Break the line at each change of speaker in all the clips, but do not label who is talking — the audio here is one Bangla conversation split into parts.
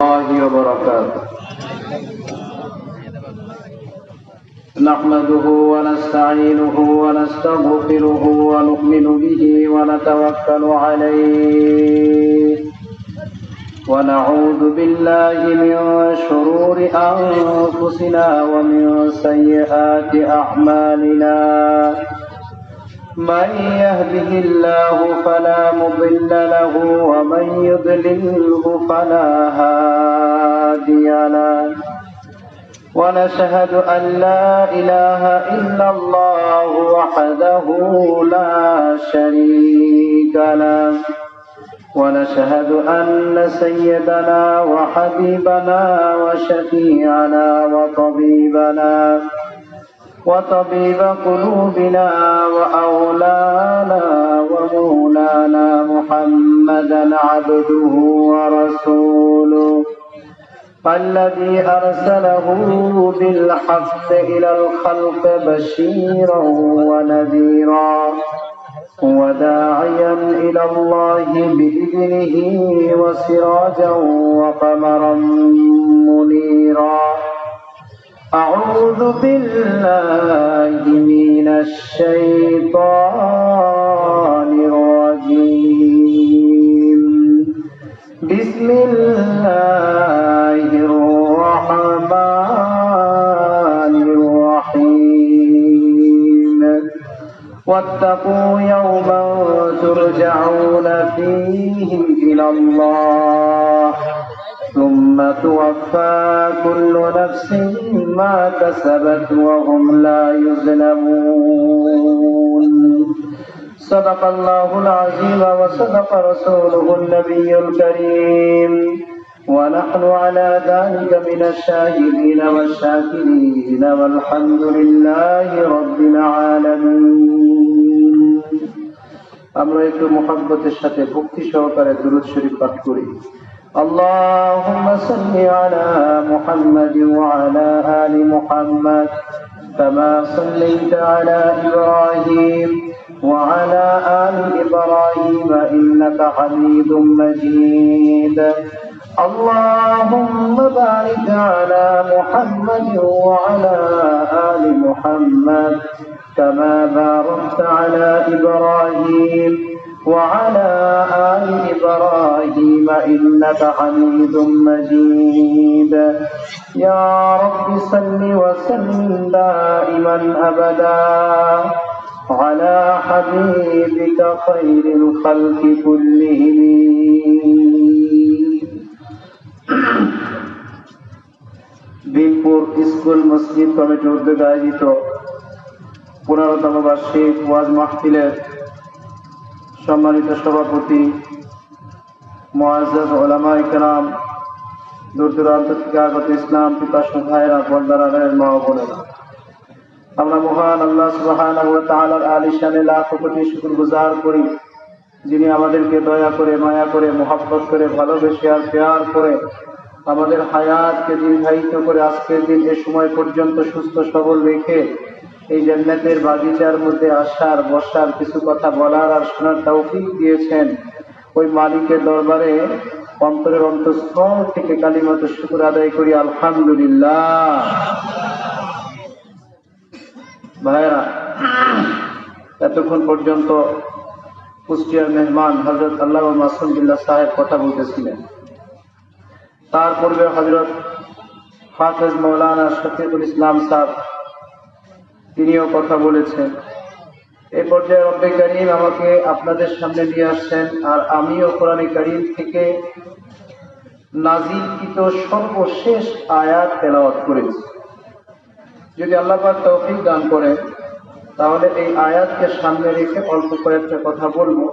الله وبركاته. نحمده ونستعينه ونستغفره ونؤمن به ونتوكل عليه ونعوذ بالله من شرور أنفسنا ومن سيئات أعمالنا. من يهده الله فلا مضل له ومن يضلله فلا هادي له. ونشهد أن لا إله إلا الله وحده لا شريك له. ونشهد أن سيدنا وحبيبنا وشفيعنا وطبيب قلوبنا وأولانا ومولانا محمدا عبده ورسوله الذي أرسله بالحق إلى الخلق بشيرا ونذيرا وداعيا إلى الله بإذنه وسراجا وقمرا منيرا. أعوذ بالله من الشيطان الرجيم. بسم الله الرحمن الرحيم. واتقوا يوما ترجعون فيه إلى الله ثم توفى كل نفس ما كسبت وهم لا يظلمون. صدق الله العظيم وصدق رسوله النبي الكريم ونحن على ذلك من الشاهدين والشاكرين والحمد لله رب العالمين. আমরা একটু মুহাব্বতের সাথে ভক্তি সহকারে দুরূদ শরীফ পাঠ করি। اللهم صل على محمد وعلى آل محمد كما صليت على إبراهيم وعلى آل إبراهيم إنك حميد مجيد. اللهم بارك على محمد وعلى آل محمد كما باركت على إبراهيم وعلى آل إبراهيم إنك حميد مجيد. يا رب صل وسلم دائما أبدا على حبيبك خير الخلق كلهم. ভীমপুর স্কুল মসজিদ কমিটির উদ্যোগে আয়োজিত 15তম বার্ষিক ওয়াজ মাহফিলের সম্মানিত সভাপতি মুআজ্জাজ উলামায়ে কেরাম, দূর দূরান্ত থেকে আগত ইসলাম পিপাসু ভাইরা, পর্দার আড়ালের মা ও বোনেরা, আমরা মহান আল্লাহ সুবহানাহু ওয়া তাআলার আলিশানে লাখ কোটি শুকরগুজার করি, যিনি আমাদেরকে দয়া করে, মায়া করে, মহব্বত করে, ভালোবেসে আর প্যার করে আমাদের হায়াতকে দীর্ঘায়িত করে আজকের দিন এ সময় পর্যন্ত সুস্থ সবল রেখে এই জান্নাতের বাগিচার মধ্যে আসার, বসার, কিছু কথা বলার আর শোনার তৌফিক দিয়েছেন। ওই মালিকের দরবারে অন্তরের অন্তঃস্থল থেকে কালিমাত শুকর আদায় করি, আলহামদুলিল্লাহ। ভাইরা, এতক্ষণ পর্যন্ত কুষ্টিয়ার মেহমান হযরত আল্লামা মাসুম বিল্লাহ সাহেব কথা বলতেছিলেন। তার পূর্বে হযরত হাফেজ মাওলানা শফিকুল ইসলাম সাহেব তিনিও কথা বলেছেন। এই পর্যায়ে রব্বে কারীম আমাকে আপনাদের সামনে নিয়ে আসছেন, আর আমিও কোরআনে কারীম থেকে নাযিলকৃত সর্বশেষ আয়াত তেলাওয়াত করেছি। যদি আল্লাহ পাক তৌফিক দান করেন তাহলে এই আয়াতকে সামনে রেখে অল্প কয়েকটা কথা বলবো।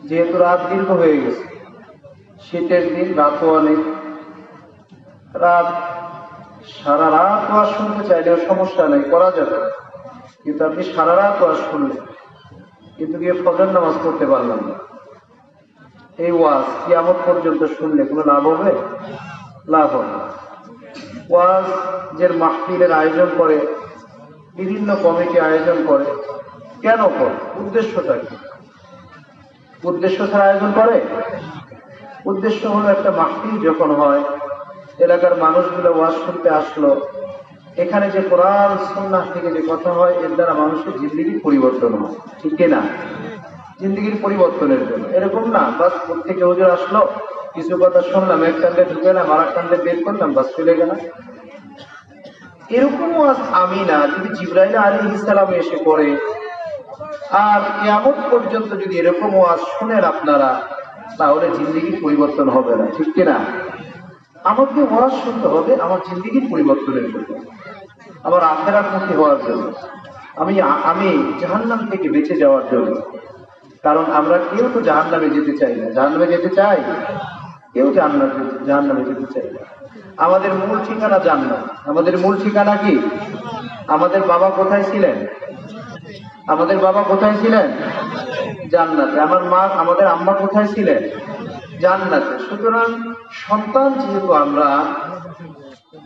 যেহেতু রাত দীর্ঘ হয়ে গেছে, শীতের দিন, রাতও অনেক, রাত সারা রাত ওয়াজ শুনতে চাইলেও সমস্যা নেই, করা যাবে। কিন্তু আপনি সারা রাত ওয়াজ শুনলেন কিন্তু গিয়ে ফজর নামাজ পড়তে পারলাম না, এই ওয়াজ কিয়ামত পর্যন্ত শুনলে কোনো লাভ হবে? লাভ হবে না। ওয়াজ যে মাহফিলের আয়োজন করে, বিভিন্ন কমিটি আয়োজন করে, কেন করে? উদ্দেশ্যটা কি? উদ্দেশ্য ছাড়া আয়োজন করে? উদ্দেশ্য হলো একটা মাহফিল যখন হয় এলাকার মানুষগুলো ওয়াজ শুনতে আসলো, এখানে যে কোরআন সুন্নাহ থেকে যে কথা হয় এর দ্বারা মানুষের জিন্দেগির পরিবর্তন হয়, ঠিক কিনা? জিন্দেগির পরিবর্তনের জন্য। এরকম না বাস প্রত্যেকে হুজুর আসলো, কিছু কথা শুনলাম, এক কান্দে ঢুকে এলাম, আর এক কান্দে বের করলাম, বাস চলে গেলাম। এরকম ওয়াজ আমি না, যদি জিবরাইল আলাইহিস সালাম এসে পড়ে আর কিয়ামত পর্যন্ত যদি এরকম ওয়াজ শুনেন আপনারা, তাহলে জিন্দেগির পরিবর্তন হবে না, ঠিক কিনা? আমাকে ওয়াজ শুনতে হবে আমার জিন্দেগির পরিবর্তনের জন্য, আমার আখিরাতমুখী হওয়ার জন্য, আমি জাহান্নাম থেকে বেঁচে যাওয়ার জন্য। কারণ আমরা কেউ তো জাহান্নামে যেতে চাই না। জাহান্নামে যেতে চাই? কেউ জাহান্নামে যেতে চাই না। আমাদের মূল ঠিকানা জান্নাত। আমাদের মূল ঠিকানা কি? আমাদের বাবা কোথায় ছিলেন? আমাদের বাবা কোথায় ছিলেন? জান্নাতে। আমাদের আম্মা কোথায় ছিলেন? জান্নাতে। সুতরাং সন্তান যেহেতু আমরা,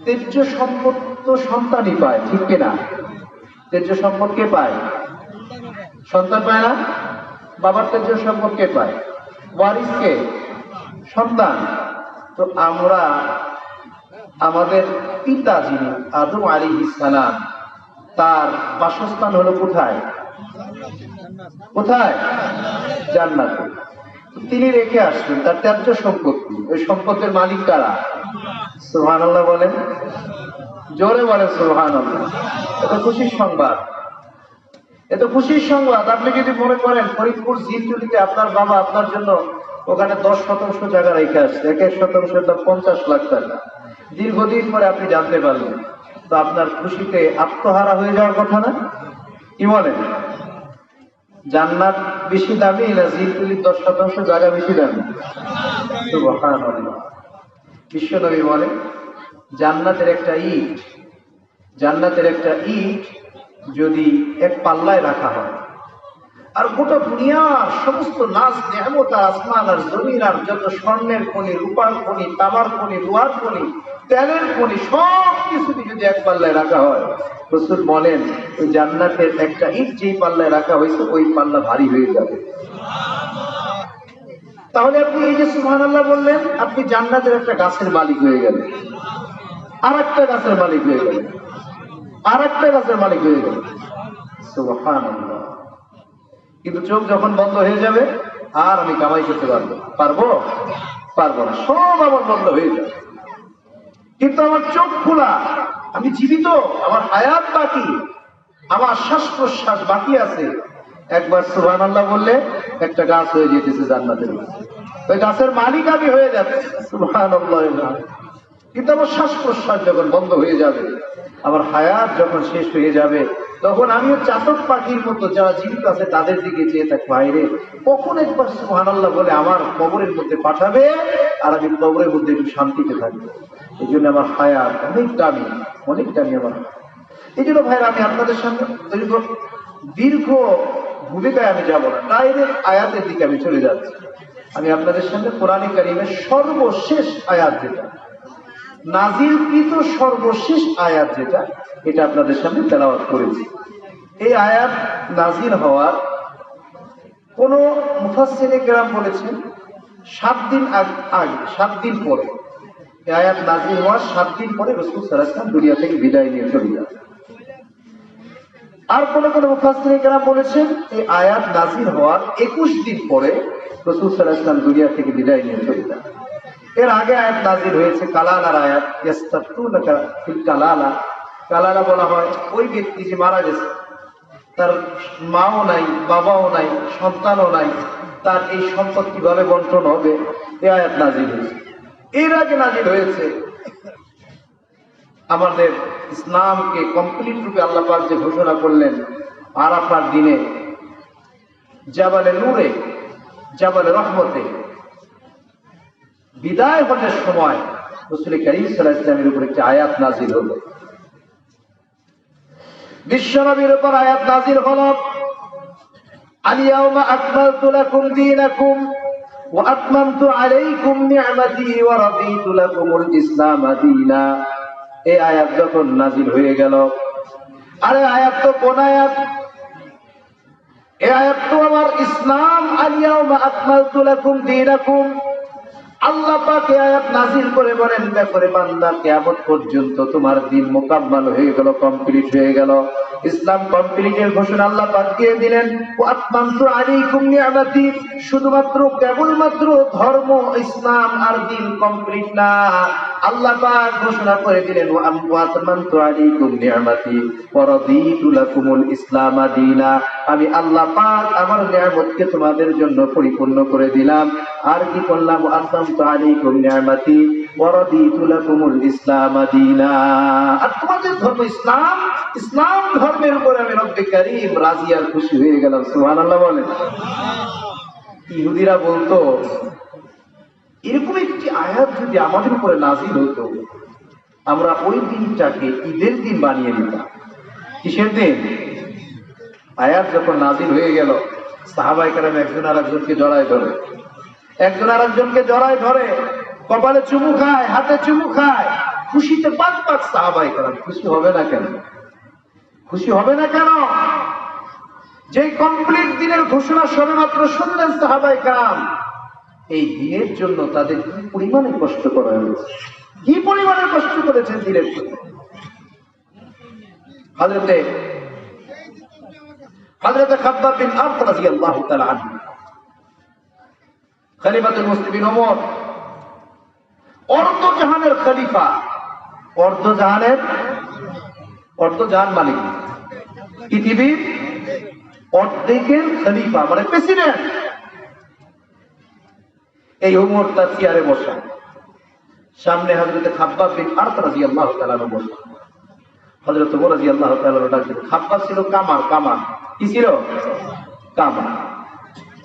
তেজ্য সম্পদ তো সন্তানই পায়, ঠিক কিনা? তেজ্য সম্পদ কে পায়? সন্তান পায় না? বাবার তেজ্য সম্পদ কে পায়? ওয়ারিস কে? সন্তান। তো আমরা, আমাদের পিতা যিনি আদম আলাইহিস সালাম, তার বাসস্থান হলো কোথায়? কোথায়? জান্নাতে। তিনি রেখে আসছেন তার ত্যায্য সম্পত্তি। ওই সম্পদের মালিক কারা? সুবহানাল্লাহ বলেন, জোরে বলেন সুবহানাল্লাহ। এটা খুশির সংবাদ, এত খুশির সংবাদ। আপনি যদি মনে করেন ফরিদপুর জিলটুলিতে আপনার বাবা আপনার জন্য ওখানে 10% জায়গা রেখে আসছে, 1% দাম 50 লাখ টাকা, দীর্ঘদিন পরে আপনি জানতে পারলেন, তো আপনার খুশিতে আত্মহারা হয়ে যাওয়ার কথা না? কি বলেন? জান্নাত বেশি দামি না জিলটুলির 10% জায়গা বেশি দামি? সুবহানাল্লাহ। বিশ্বনবী বলেন, জান্নাতের একটা ইট যদি এক পাল্লায় রাখা হয়, আর গোটা দুনিয়ার সমস্ত নাজ নেয়ামত আর আসমান আর জমিন আর যত স্বর্ণের খনি, রূপার খনি, তামার খনি, লোহার খনি, তেলের খনি, সব কিছু যদি এক পাল্লায় রাখা হয়, রাসূল বলেন ওই জান্নাতের একটা ইট যেই পাল্লায় রাখা হয়েছে ওই পাল্লা ভারী হয়ে যাবে। তাহলে আপনি এই যে সুবহানাল্লাহ বললেন, আপনি জান্নাতের একটা গাছের মালিক হয়ে গেলেন, আর একটা গাছের মালিক হয়ে গেলেন, আর একটা গাছের মালিক হয়ে গেলেন। সুবহানাল্লাহ। কিন্তু চোখ যখন বন্ধ হয়ে যাবে, আর আমি কামাই করতে পারবো না, সব আমার বন্ধ হয়ে যাবে। কিন্তু আমার চোখ খোলা, আমি জীবিত, আমার হায়াত বাকি, আমার শ্বাস প্রশ্বাস বাকি আছে। একবার সুবহানাল্লাহ বললে একটা গাছ হয়ে যেতেছে জান্নাতের, ওই গাছের মালিক আমি হয়ে যাচ্ছে। সুবহানাল্লাহ। কিন্তু আমার শ্বাস প্রশ্বাস যখন বন্ধ হয়ে যাবে, আমার হায়াত যখন শেষ হয়ে যাবে, তখন আমিও চাতক পাখির মতো যারা জীবিত আছে তাদের দিকে চেয়ে থাকবো, ভাইরে কখন একবার সুবহানাল্লাহ বলে আমার কবরের মধ্যে পাঠাবে, আর আমি কবরের মধ্যে একটু শান্তিতে থাকবো। এই জন্য আমার হায়াত অনেক দামি আমার। এই জন্য ভাইরা, আমি আপনাদের সামনে দীর্ঘ ভূমিকায় আমি যাব না, ডাইরেক্ট আয়াতের দিকে আমি চলে যাচ্ছি। আমি আপনাদের সামনে কোরআনে কারীমের সর্বশেষ আয়াত, যেটা নাজিলকৃত সর্বশেষ আয়াত, যেটা এটা আপনাদের সামনে তেলাওয়াত করেছি। এই আয়াত নাজিল হওয়ার কোন মুফাসসিরে কেরাম বলেছেন 7 দিন আগে, 7 দিন পরে। এই আয়াত নাজিল হওয়ার 7 দিন পরে রাসূল সাল্লাল্লাহু আলাইহি ওয়াসাল্লাম দুনিয়া থেকে বিদায় নিয়ে চলে যান। আর কোন মুফাসসিরে কেরাম বলেছেন এই আয়াত নাজিল হওয়ার 21 দিন পরে রাসূল সাল্লাল্লাহু আলাইহি ওয়াসাল্লাম দুনিয়া থেকে বিদায় নিয়ে চলে যান। এর আগে আয়াত নাজিল হয়েছে কালালার আয়াত, ইস্তাফতুনাকা ফিল কালালা। কালালা বলা হয় ওই ব্যক্তি যে মারা গেছে, তার মাও নাই, বাবাও নাই, সন্তানও নাই, তার এই সম্পদ কিভাবে বন্টন হবে, এই আয়াত নাজিল হয়েছে। এর আগে নাজিল হয়েছে আমাদের ইসলামকে কমপ্লিট রূপে আল্লাহ পাক যে ঘোষণা করলেন আরাফার দিনে জাবালে নূরে, জাবালে রহমতে বিদায় হজের সময় রাসূল কারীম সাল্লাল্লাহু আলাইহি ওয়াসাল্লামের উপর একটি আয়াত নাজিল হলো। বিশ্বনবীর উপর আয়াত নাজিল হলো, আল-ইয়াওমা আকমালতু লাকুম দীনাকুম ওয়া আতমামতু আলাইকুম নি'মাতি ওয়া রাদিতু লাকুমুল ইসলাম দীনা। এই আয়াত যখন নাজিল হয়ে গেল, আরে আয়াত তো কোন আয়াত? এই আয়াত তো আমার ইসলাম, আল-ইয়াওমা আকমালতু লাকুম দীনাকুম, আল্লাহ পাক এই আয়াত নাযিল করে বলেন, ব্যাপারে বান্দা কিয়ামত পর্যন্ত তোমার দিন মুকাম্মাল হয়ে গেল, কমপ্লিট হয়ে গেল। ইসলাম কমপ্লিটের ঘোষণা আল্লাহ পাক দিয়ে দিলেন। ওয়া আতমামতু আলাইকুম নি'মাতি, শুধুমাত্র কেবলমাত্র ধর্ম ইসলাম আর দিন কমপ্লিট না, আল্লাহ পাক ঘোষণা করে দিলেন ওয়া আতমামতু আলাইকুম নি'মাতি ওয়া রাদিতু লাকুমুল ইসলাম দীনা, আমি আল্লাহ পাক আমার নিয়ামতকে তোমাদের জন্য পরিপূর্ণ করে দিলাম। আর কি করলাম? আতমামতু আলাইকুম নি'মাতি ওয়া রাদিতু লাকুমুল ইসলাম দীনা, আর তোমাদের ধর্ম ইসলাম, ইসলাম ধর্মের উপরে আমি রব্বে কারীম রাজি আর খুশি হয়ে গেলাম। সুবহানাল্লাহ বলেন। ইহুদিরা বলতো, এরকম একটি আয়াত যদি আমাদের উপরে নাযিল হতো, আমরা ওই দিনটাকে ঈদের দিন বানিয়ে দিতাম। কিসের দিন? আয়াত যখন নাযিল হয়ে গেল, সাহাবায়ে কেরাম একজন আরেকজনকে জড়ায় ধরে, একজন আরেকজনকে জড়ায় ধরে, কপালে চুমু খায়, হাতে চুমু খায়, খুশিতে পাক পাক। সাহাবায়ে কেরাম খুশি হবে না কেন? খুশি হবে না কেন? যে কমপ্লিট দিনের ঘোষণা সবেমাত্র শুনলেন সাহাবায়ে কেরাম, এই দিনের জন্য তাদের কি পরিমাণে কষ্ট করা হয়েছে, কি পরিমাণে কষ্ট করেছেন দিনের জন্য। হযরতে খাব্বাব বিন আরত রাদিয়াল্লাহু তাআলা আনহু, খলিফাতুল মুসলিমিন ওমর, অর্ধজাহানের খলিফা, অর্ধজাহান মালিক, পৃথিবীর অর্ধেকের খলিফা মানে প্রেসিডেন্ট, এই ওমর তার চেয়ারে বসা, সামনে হযরতে খাব্বাব বিন আরত রাদিয়াল্লাহু তাআলা বসা। হযরত ওমর রাদিয়াল্লাহু তাআলা ডাকলেন, খাব্বাব ছিল কামার, কামার কি ছিল? কামার।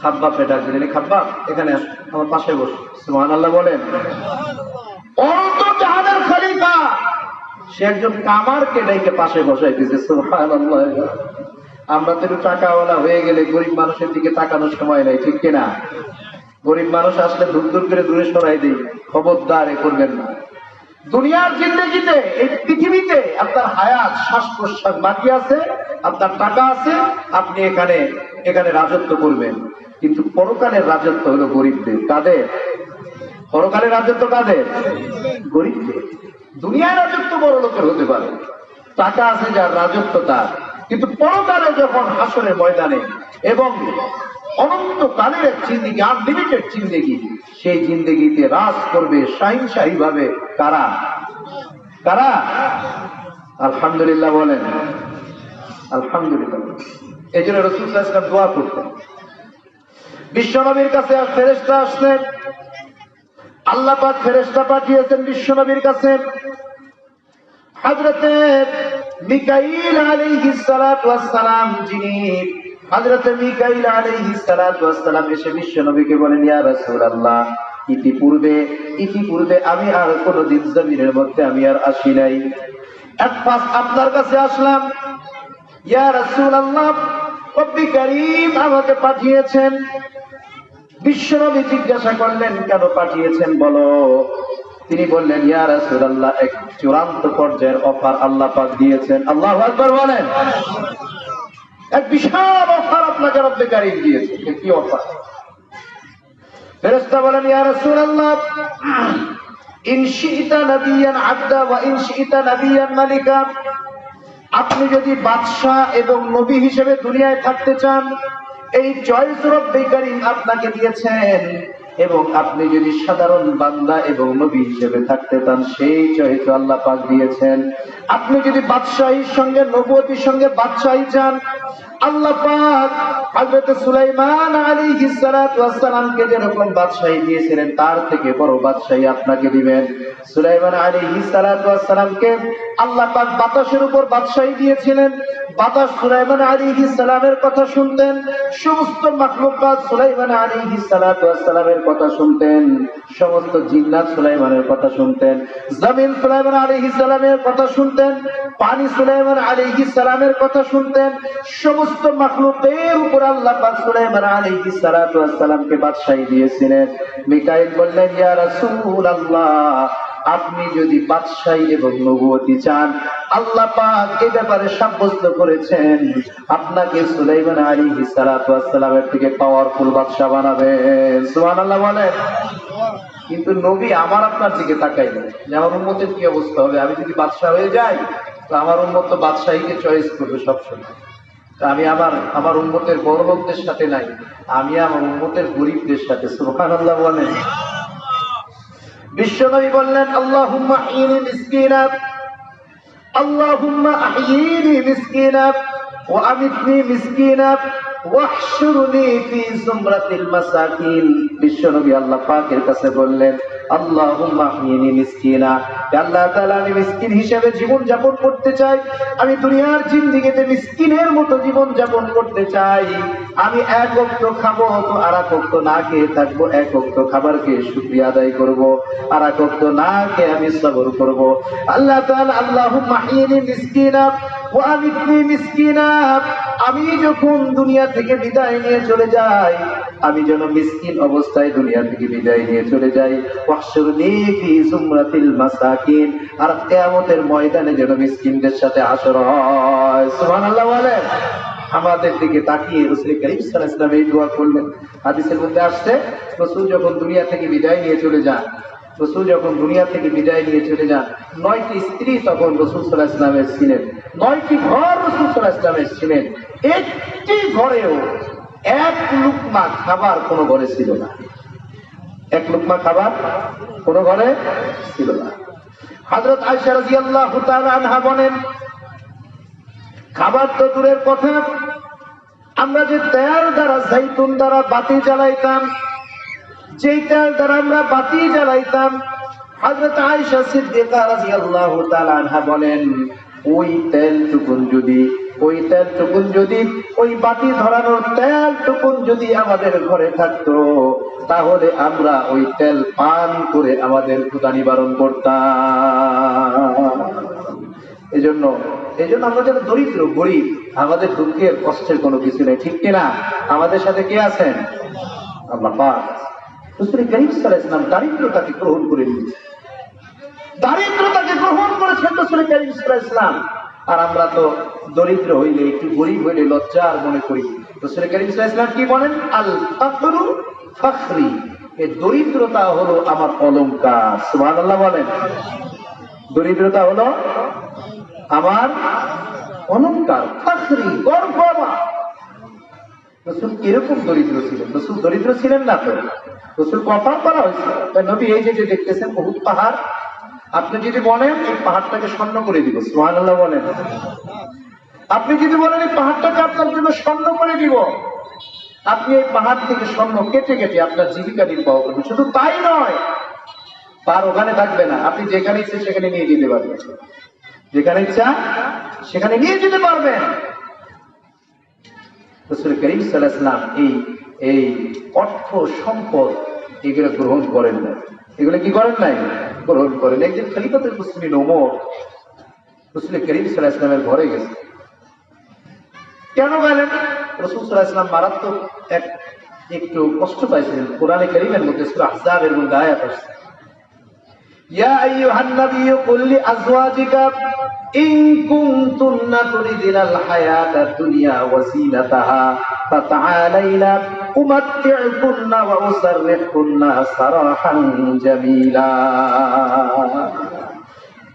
খাব্বাবকে ডাকলেন, খাব্বাব এখানে আসো, আমার পাশে বসো। সুবহানাল্লাহ বলেন। অর্ধজাহানের খলিফা সে একজন কামারকে ডেকে পাশে বসাইতেছে। সুবহানাল্লাহ। আমরা তো একটু টাকাওয়ালা হয়ে গেলে গরিব মানুষের দিকে তাকানোর সময় নাই, ঠিক কিনা? গরিব মানুষ আসলে দূর দূর করে দূরে সরাই দেই, খবরদার এ করবেন না। দুনিয়ার জিন্দেগিতে, এই পৃথিবীতে আপনার হায়াত, শ্বাস প্রশ্বাস বাকি আছে, আপনার টাকা আছে, আপনি এখানে রাজত্ব করবেন, কিন্তু পরকালের রাজত্ব হলো গরিবদের। কাদের? পরকালের রাজত্ব কাদের? গরিবদের। দুনিয়ার রাজত্ব বড় লোকের হতে পারে, টাকা আছে যার, রাজত্ব তার, কিন্তু পরকালে যখন হাসরের ময়দানে এবং অনন্তকালের এক জিন্দেগি, আনলিমিটেড জিন্দেগি, সেই জিন্দেগিতে রাজ করবে শাহিনশাহী ভাবে কারা? কারা? আলহামদুলিল্লাহ বলেন। আলহামদুলিল্লাহ। এই জন্য রাসূল সাল্লাল্লাহু আলাইহি ওয়াসাল্লাম দোয়া করতেন। বিশ্বনবীর কাছে ফেরেশতা আসলেন, আল্লাহ পাক ফেরেশতা পাঠিয়েছেন বিশ্বনবীর কাছে। হযরতে মিকাইল আলাইহিস সালাতু ওয়াস সালাম, যিনি হযরতে মিকাইল আলাইহিস সালাতু ওয়াস সালাম এসে বিশ্বনবীকে বলেন, ইয়া রাসূলুল্লাহ, ইতিপূর্বে আমি আর কোনদিন জমিনের মধ্যে আমি আর আসি নাই, একমাত্র আপনার কাছে আসলাম। ইয়া রাসূলুল্লাহ, রব্বি কারীম আমাকে পাঠিয়েছেন। বিশ্বনবী জিজ্ঞাসা করলেন, কেন পাঠিয়েছেন বলো? তিনি বললেন, ইয়া রাসূলুল্লাহ, এক চূড়ান্ত পর্যায়ের অফার আল্লাহ পাক দিয়েছেন। আল্লাহু আকবার বলেন। এক বিশাল অফার আপনাকে রব্বে কারীম দিয়েছেন। কি অফার? ফেরেশতা বলেন, ইয়া রাসূলুল্লাহ, ইন শি'তা নাবিয়ান আবদা ওয়া ইন শি'তা নাবিয়ান মালিকা, আপনি যদি বাদশা এবং নবী হিসেবে দুনিয়ায় থাকতে চান, এই চয়েস রব্বে কারীম আপনাকে দিয়েছেন, এবং আপনি যদি সাধারণ বান্দা এবং নবী হিসেবে থাকতে চান, সেই চয়েস আল্লাহ পাক দিয়েছেন। আপনি যদি বাদশাহীর সঙ্গে, নবুয়তির সঙ্গে বাদশাহী চান, আল্লাহ পাক হযরত সুলাইমান আলাইহিস সালাতু ওয়াস সালামকে যেরকম বাদশাহী দিয়েছিলেন, তার থেকে বড় বাদশাহী আপনাকে দিবেন। সুলাইমান আলাইহিস সালাতু ওয়াস সালামকে আল্লাহ পাক বাতাসের উপর বাদশাহী দিয়েছিলেন। বাতাস সুলাইমান আলাইহিস সালামের কথা শুনতেন, সমস্ত মাখলুকাত সুলাইমান আলাইহিস সালাতু ওয়াস সালামের কথা শুনতেন, সমস্ত জিন্নাত সুলাইমানের কথা শুনতেন, জমিন সুলাইমান আলাইহিস সালামের কথা শুনতেন, পানি সুলাইমান আলাইহিস সালামের কথা শুনতেন। সমস্ত মাখলুকের উপর আল্লাহ পাক সুলাইমান আলাইহিস সালাতু ওয়াস সালামকে বাদশাহী দিয়েছিলেন। মিকাইল বললেন, ইয়া রাসূলুল্লাহ, আপনি যদি বাদশাহী এবং নবুয়তি চান, আল্লাহ পাক এই ব্যাপারে সাব্যস্ত করেছেন, আপনাকে সুলাইমান আলাইহিস সালাতু ওয়াস সালামের থেকে পাওয়ারফুল বাদশা বানাবেন। সুবহানাল্লাহ বলেন। কিন্তু নবী আমার আপনার দিকে তাকাইলেন যে আমার উম্মতের কি অবস্থা হবে। আমি যদি বাদশাহ হয়ে যাই তো আমার উম্মত তো বাদশাহীকে চয়েস করবে সবসময়। আমি আমার উম্মতের বড় লোকদের সাথে নাই, আমি আমার উম্মতের গরিবদের সাথে। সুবহানাল্লাহ বলেন। বিশ্বনবী বললেন, আল্লাহুম্মা আহইনি মিসকিনা, আল্লাহুম্মা আহইনি মিসকিনা ওয়া আমিতনি মিসকিনা ওয়াহশুরনি ফি যুমরাতিল মাসাকিন। বিশ্বনবী আল্লাহ পাকের কাছে বললেন, আল্লাহুম্মা আহইনি মিসকিনা, আল্লাহ তাআলা আমি মিসকিন হিসেবে জীবন যাপন করতে চাই, আমি দুনিয়ার জিন্দেগিতে মিসকিনের মতো জীবন যাপন করতে চাই। আমি এক ওয়াক্ত খাবো তো আর এক ওয়াক্ত না খেয়ে থাকবো, এক ওয়াক্ত খাবারকে শুকরিয়া আদায় করব, আর এক ওয়াক্ত না খেয়ে আমি সবর করব। আল্লাহ তাআলা আল্লাহুম্মা আহইনি মিসকিনা ওয়া আমিতনি মিসকিনা, আমি যখন দুনিয়া থেকে বিদায় নিয়ে চলে যাই, আমি যেন মিসকিন অবস্থায় দুনিয়া থেকে বিদায় নিয়ে চলে যাই। ওয়াহশুরনি ফি যুমরাতিল মাসাকিন, আর কিয়ামতের ময়দানে যেন মিসকিনদের সাথে হাসর হয়। সুবহানাল্লাহ বলেন। আমাদের দিকে তাকিয়ে রাসূল করিম সাল্লাল্লাহু আলাইহি ওয়াসাল্লাম এই দোয়া করলেন। হাদিসের মধ্যে আসছে, রাসূল যখন দুনিয়া থেকে বিদায় নিয়ে চলে যান, রাসূল যখন দুনিয়া থেকে বিদায় নিয়ে চলে যান, 9টি স্ত্রী তখন রাসূল সাল্লাল্লাহু আলাইহি ওয়াসাল্লামের ছিলেন, 9টি ঘর রাসূল সাল্লাল্লাহু আলাইহি ওয়াসাল্লামের ছিলেন। একটি ঘরেও এক লুকমা খাবার কোনো ঘরে ছিল না, এক লুকমা খাবার কোনো ঘরে ছিল না। হযরত আয়েশা রাদিয়াল্লাহু তাআলা আনহা বলেন, খাবার তো দূরের কথা, আমরা যে তেল দ্বারা, জাইতুন দ্বারা বাতি জ্বালাইতাম, যেই তেল দ্বারা আমরা বাতি জ্বালাইতাম, হযরত আয়েশা সিদ্দিকা রাদিয়াল্লাহু তাআলা আনহা বলেন, ওই তেলটুকুন যদি ওই বাতি ধরানোর তেলটুকুন যদি আমাদের ঘরে থাকতো, তাহলে আমরা ওই তেল পান করে আমাদের ক্ষুধা নিবারণ করতাম। এজন্য আমরা যারা দরিদ্র গরিব, আমাদের দুঃখের কষ্টের কোনো কিছু নেই, ঠিক কিনা? আমাদের সাথে কে আছেন? আল্লাহ পাক। রাসূল করিম সাল্লাল্লাহু আলাইহি ওয়াসাল্লাম দারিদ্রতাকে গ্রহণ করে নিয়েছেন, দারিদ্রতাকে গ্রহণ করেছেন রাসূল করিম সাল্লাল্লাহু আলাইহি ওয়াসাল্লাম। আর আমরা তো দরিদ্র হইলে, একটু গরিব হইলে লজ্জার মনে করি। রাসূল করিম সাল্লাল্লাহু আলাইহি ওয়াসাল্লাম কি বলেন? আল ফাকরু ফখরি, এই দরিদ্রতা হলো আমার অলংকার। সুবহানাল্লাহ বলেন। দরিদ্রতা হলো আমার অলংকার, ফখরি, গর্ব আমার। রাসূল কিরকম দরিদ্র ছিলেন? রাসূল দরিদ্র ছিলেন না তো, রাসূল কপাল করা হয়েছিল। তাই নবী এই যে দেখতেছেন বহুত পাহাড়, আপনি যদি বলেন এই পাহাড়টাকে স্বর্ণ করে দিব, সুবহানাল্লাহ বলেন। আপনি যদি বলেন এই পাহাড়টাকে আপনার জন্য স্বর্ণ করে দিব, আপনি এই পাহাড় থেকে স্বর্ণ কেটে কেটে আপনার জীবিকা নির্বাহ করবেন। শুধু তাই নয়, পার ওখানে থাকবে না, আপনি যেখানে ইচ্ছে সেখানে নিয়ে যেতে পারবেন, যেখানে ইচ্ছা সেখানে নিয়ে যেতে পারবেন। রাসূল করিম সাল্লাল্লাহু আলাইহি ওয়াসাল্লাম এই অর্থ সম্পদ এগুলো গ্রহণ করেন না। এগুলো কি করেন নাই? গ্রহণ করেন। একদিন খলিফাতুল মুসলিমিন ওমর রাসূল করিম সাল্লাল্লাহু আলাইহি ওয়াসাল্লামের ঘরে গেছে। কেন গেলেন? রাসূল সাল্লাল্লাহু আলাইহি ওয়াসাল্লাম মারাত্মক একটু কষ্ট পাইছিলেন। কোরআনে কারীমের মধ্যে সূরা আহজাবের মধ্যে আয়াত আছে, ইয়া আইয়ুহান নাবিয়্যু কুল লিআজওয়াজিকা ইন কুনতুন্না তুরিদিনাল হায়াতাদ দুনিয়া ওয়া যিনাতাহা ফাতাআলাইনা উমাত্তি'কুন্না ওয়া উসাররিহুন্না সারাহান জামিলা।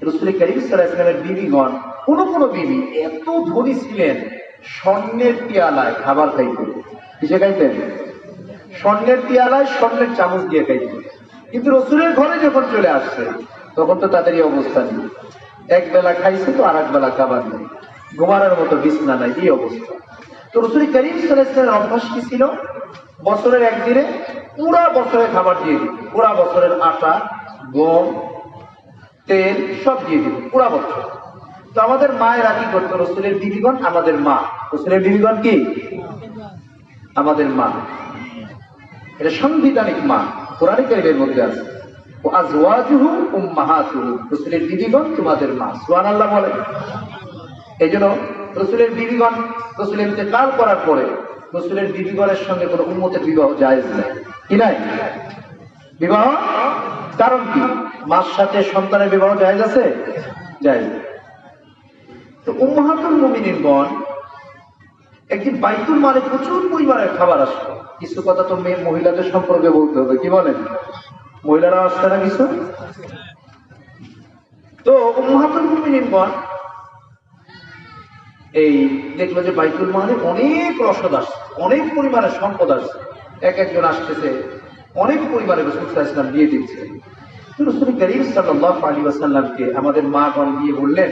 রাসূল করিম সাল্লাল্লাহু আলাইহি ওয়াসাল্লামের বিবিগণ, কোন বিবি এত ধনী ছিলেন, স্বর্ণের পিয়ালায় খাবার খাইতেন। কিসে খাইতেন? স্বর্ণের পিয়ালায় স্বর্ণের চামচ দিয়ে খাইতেন। কিন্তু রাসূলের ঘরে যখন চলে আসছে, তখন তো তাদের এই অবস্থা নেই। এক বেলা খাইছে তো আর এক বেলা খাবার নেই, ঘুমানোর মতো বিছানা নাই, এই অবস্থা। তো রাসূল করিম সাল্লাল্লাহু আলাইহি ওয়াসাল্লামের অভ্যাস কি ছিল? বছরের একদিনে পুরা বছরের খাবার দিয়ে দিত, পুরা বছরের আটা, গম, তেল সব দিয়ে দিত পুরা বছর। তো আমাদের মায়েরা কি করতো? রাসূলের বিবিগণ আমাদের মা, রাসূলের বিবিগণ কি আমাদের মা, এটা সাংবিধানিক মা, কোরআনে কারীমের মধ্যে আছে, ও আজওয়াজুহু উম্মাহাতুহু, রাসূলের বিবিগণ তোমাদের মা। সুবহানাল্লাহ বলেন। এইজন্য রাসূলের বিবিগণ, রাসূল ইন্তেকাল করার পরে রাসূলের বিবিগণের সঙ্গে কোনো উম্মতের বিবাহ জায়েজ নাই, কি নাই? বিবাহ কারণ কি? মার সাথে সন্তানের বিবাহ জায়েজ আছে? জায়েজ। তো উম্মাহাতুল মুমিনিনগণ একদিন বাইতুল মালে প্রচুর পরিমাণের খাবার আসলো। কিছু কথা তো মহিলাদের সম্পর্কে বলতে হবে, কি বলেন? মহিলারা আসছে না কিছু? তো উম্মাহাতুল মুমিনিনগণ এই দেখলো যে বাইতুল মালে অনেক রসদ আসছে, অনেক পরিমাণের সম্পদ আসছে, এক একজন আসতেছে, অনেক পরিমাণে রাসূল সাল্লাল্লাহু আলাইহি ওয়াসাল্লাম দিয়ে দিচ্ছে। তো রাসূল করিম সাল্লাল্লাহু আলাইহি ওয়াসাল্লামকে আমাদের মা গণ গিয়ে বললেন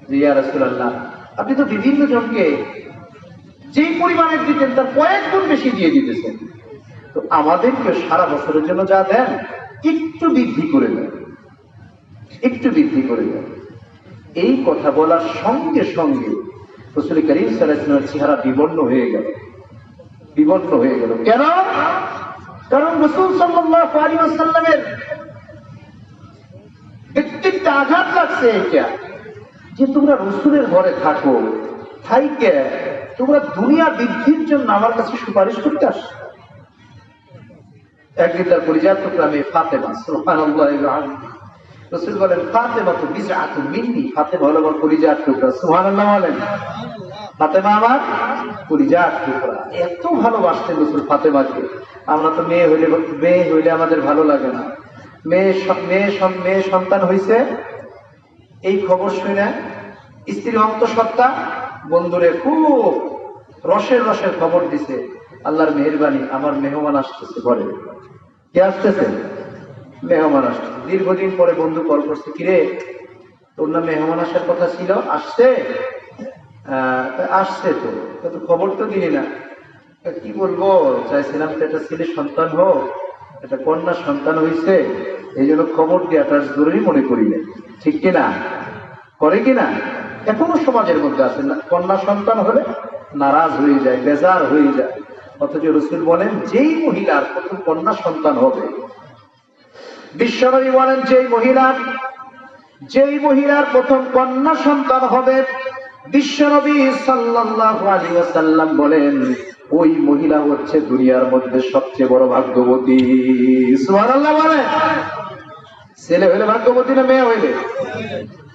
যে ইয়া রাসূলুল্লাহ, আপনি তো বিভিন্ন জনকে যেই পরিমাণে দিতেন তার কয়েক গুণ বেশি দিয়ে দিতেছেন, তো আমাদেরকে সারা বছরের জন্য যা দেন একটু বৃদ্ধি করে দেন, একটু বৃদ্ধি করে দেন। এই কথা বলার সঙ্গে সঙ্গে রাসূল করিম সাল্লাল্লাহু আলাইহি ওয়াসাল্লামের চেহারা বিবর্ণ হয়ে গেল, বিবর্ণ হয়ে গেল। কেন? কারণ রাসূল সাল্লাল্লাহু আলাইহি ওয়াসাল্লামের ব্যক্তিত্বে আঘাত লাগছে এটা, যে তোমরা রাসূলের ঘরে থাকো, থাইকে তোমরা দুনিয়া বৃদ্ধির জন্য আমার কাছে সুপারিশ করতে আসছো। একদিন তার পরিজাত টুকরা মেয়ে ফাতেমা, সুবহানাল্লাহ, রাসূল বলেন ফাতেমা তো বিজআতুম মিন্নি, ফাতেমা হলো আমার পরিজাত টুকরা। সুবহানাল্লাহ বলেন, ফাতেমা আমার পরিজাত টুকরা। এত ভালোবাসতেন রাসূল ফাতেমাকে। আমরা তো মেয়ে হইলে আমাদের ভালো লাগে না। মেয়ে সন্তান হইছে, এই খবর শুনে স্ত্রী অন্তঃসত্ত্বা বন্ধুরে খুব রসের রসের খবর দিছে, আল্লাহর মেহেরবানি, আমার মেহমান আসতেছে ঘরে। কে আসতেছে? মেহমান আসতেছে। দীর্ঘদিন পরে বন্ধু কল করছে, কিরে তোর না মেহমান আসার কথা ছিল, আসছে? আসছে। তো খবর তো দিলি না। কি বলবো, চাইছিলাম তো একটা ছেলে সন্তান হোক, একটা কন্যা সন্তান হয়েছে, এই জন্য খবর দেওয়াটা জরুরি মনে করি না। ঠিক কিনা? করে কিনা? এখনো সমাজের মধ্যে আছে না, কন্যা সন্তান হলে নারাজ হয়ে যায়, বেজার হয়ে যায়। অথচ রাসূল বলেন যেই মহিলার প্রথম কন্যা সন্তান হবে, বিশ্বনবী বলেন যেই মহিলার প্রথম কন্যা সন্তান হবে, বিশ্বনবী সাল্লাল্লাহু আলাইহি ওয়াসাল্লাম বলেন ওই মহিলা হচ্ছে দুনিয়ার মধ্যে সবচেয়ে বড় ভাগ্যবতী। সুবহানাল্লাহ বলেন। ছেলে হইলে ভাগ্যবতী না মেয়ে হইলে?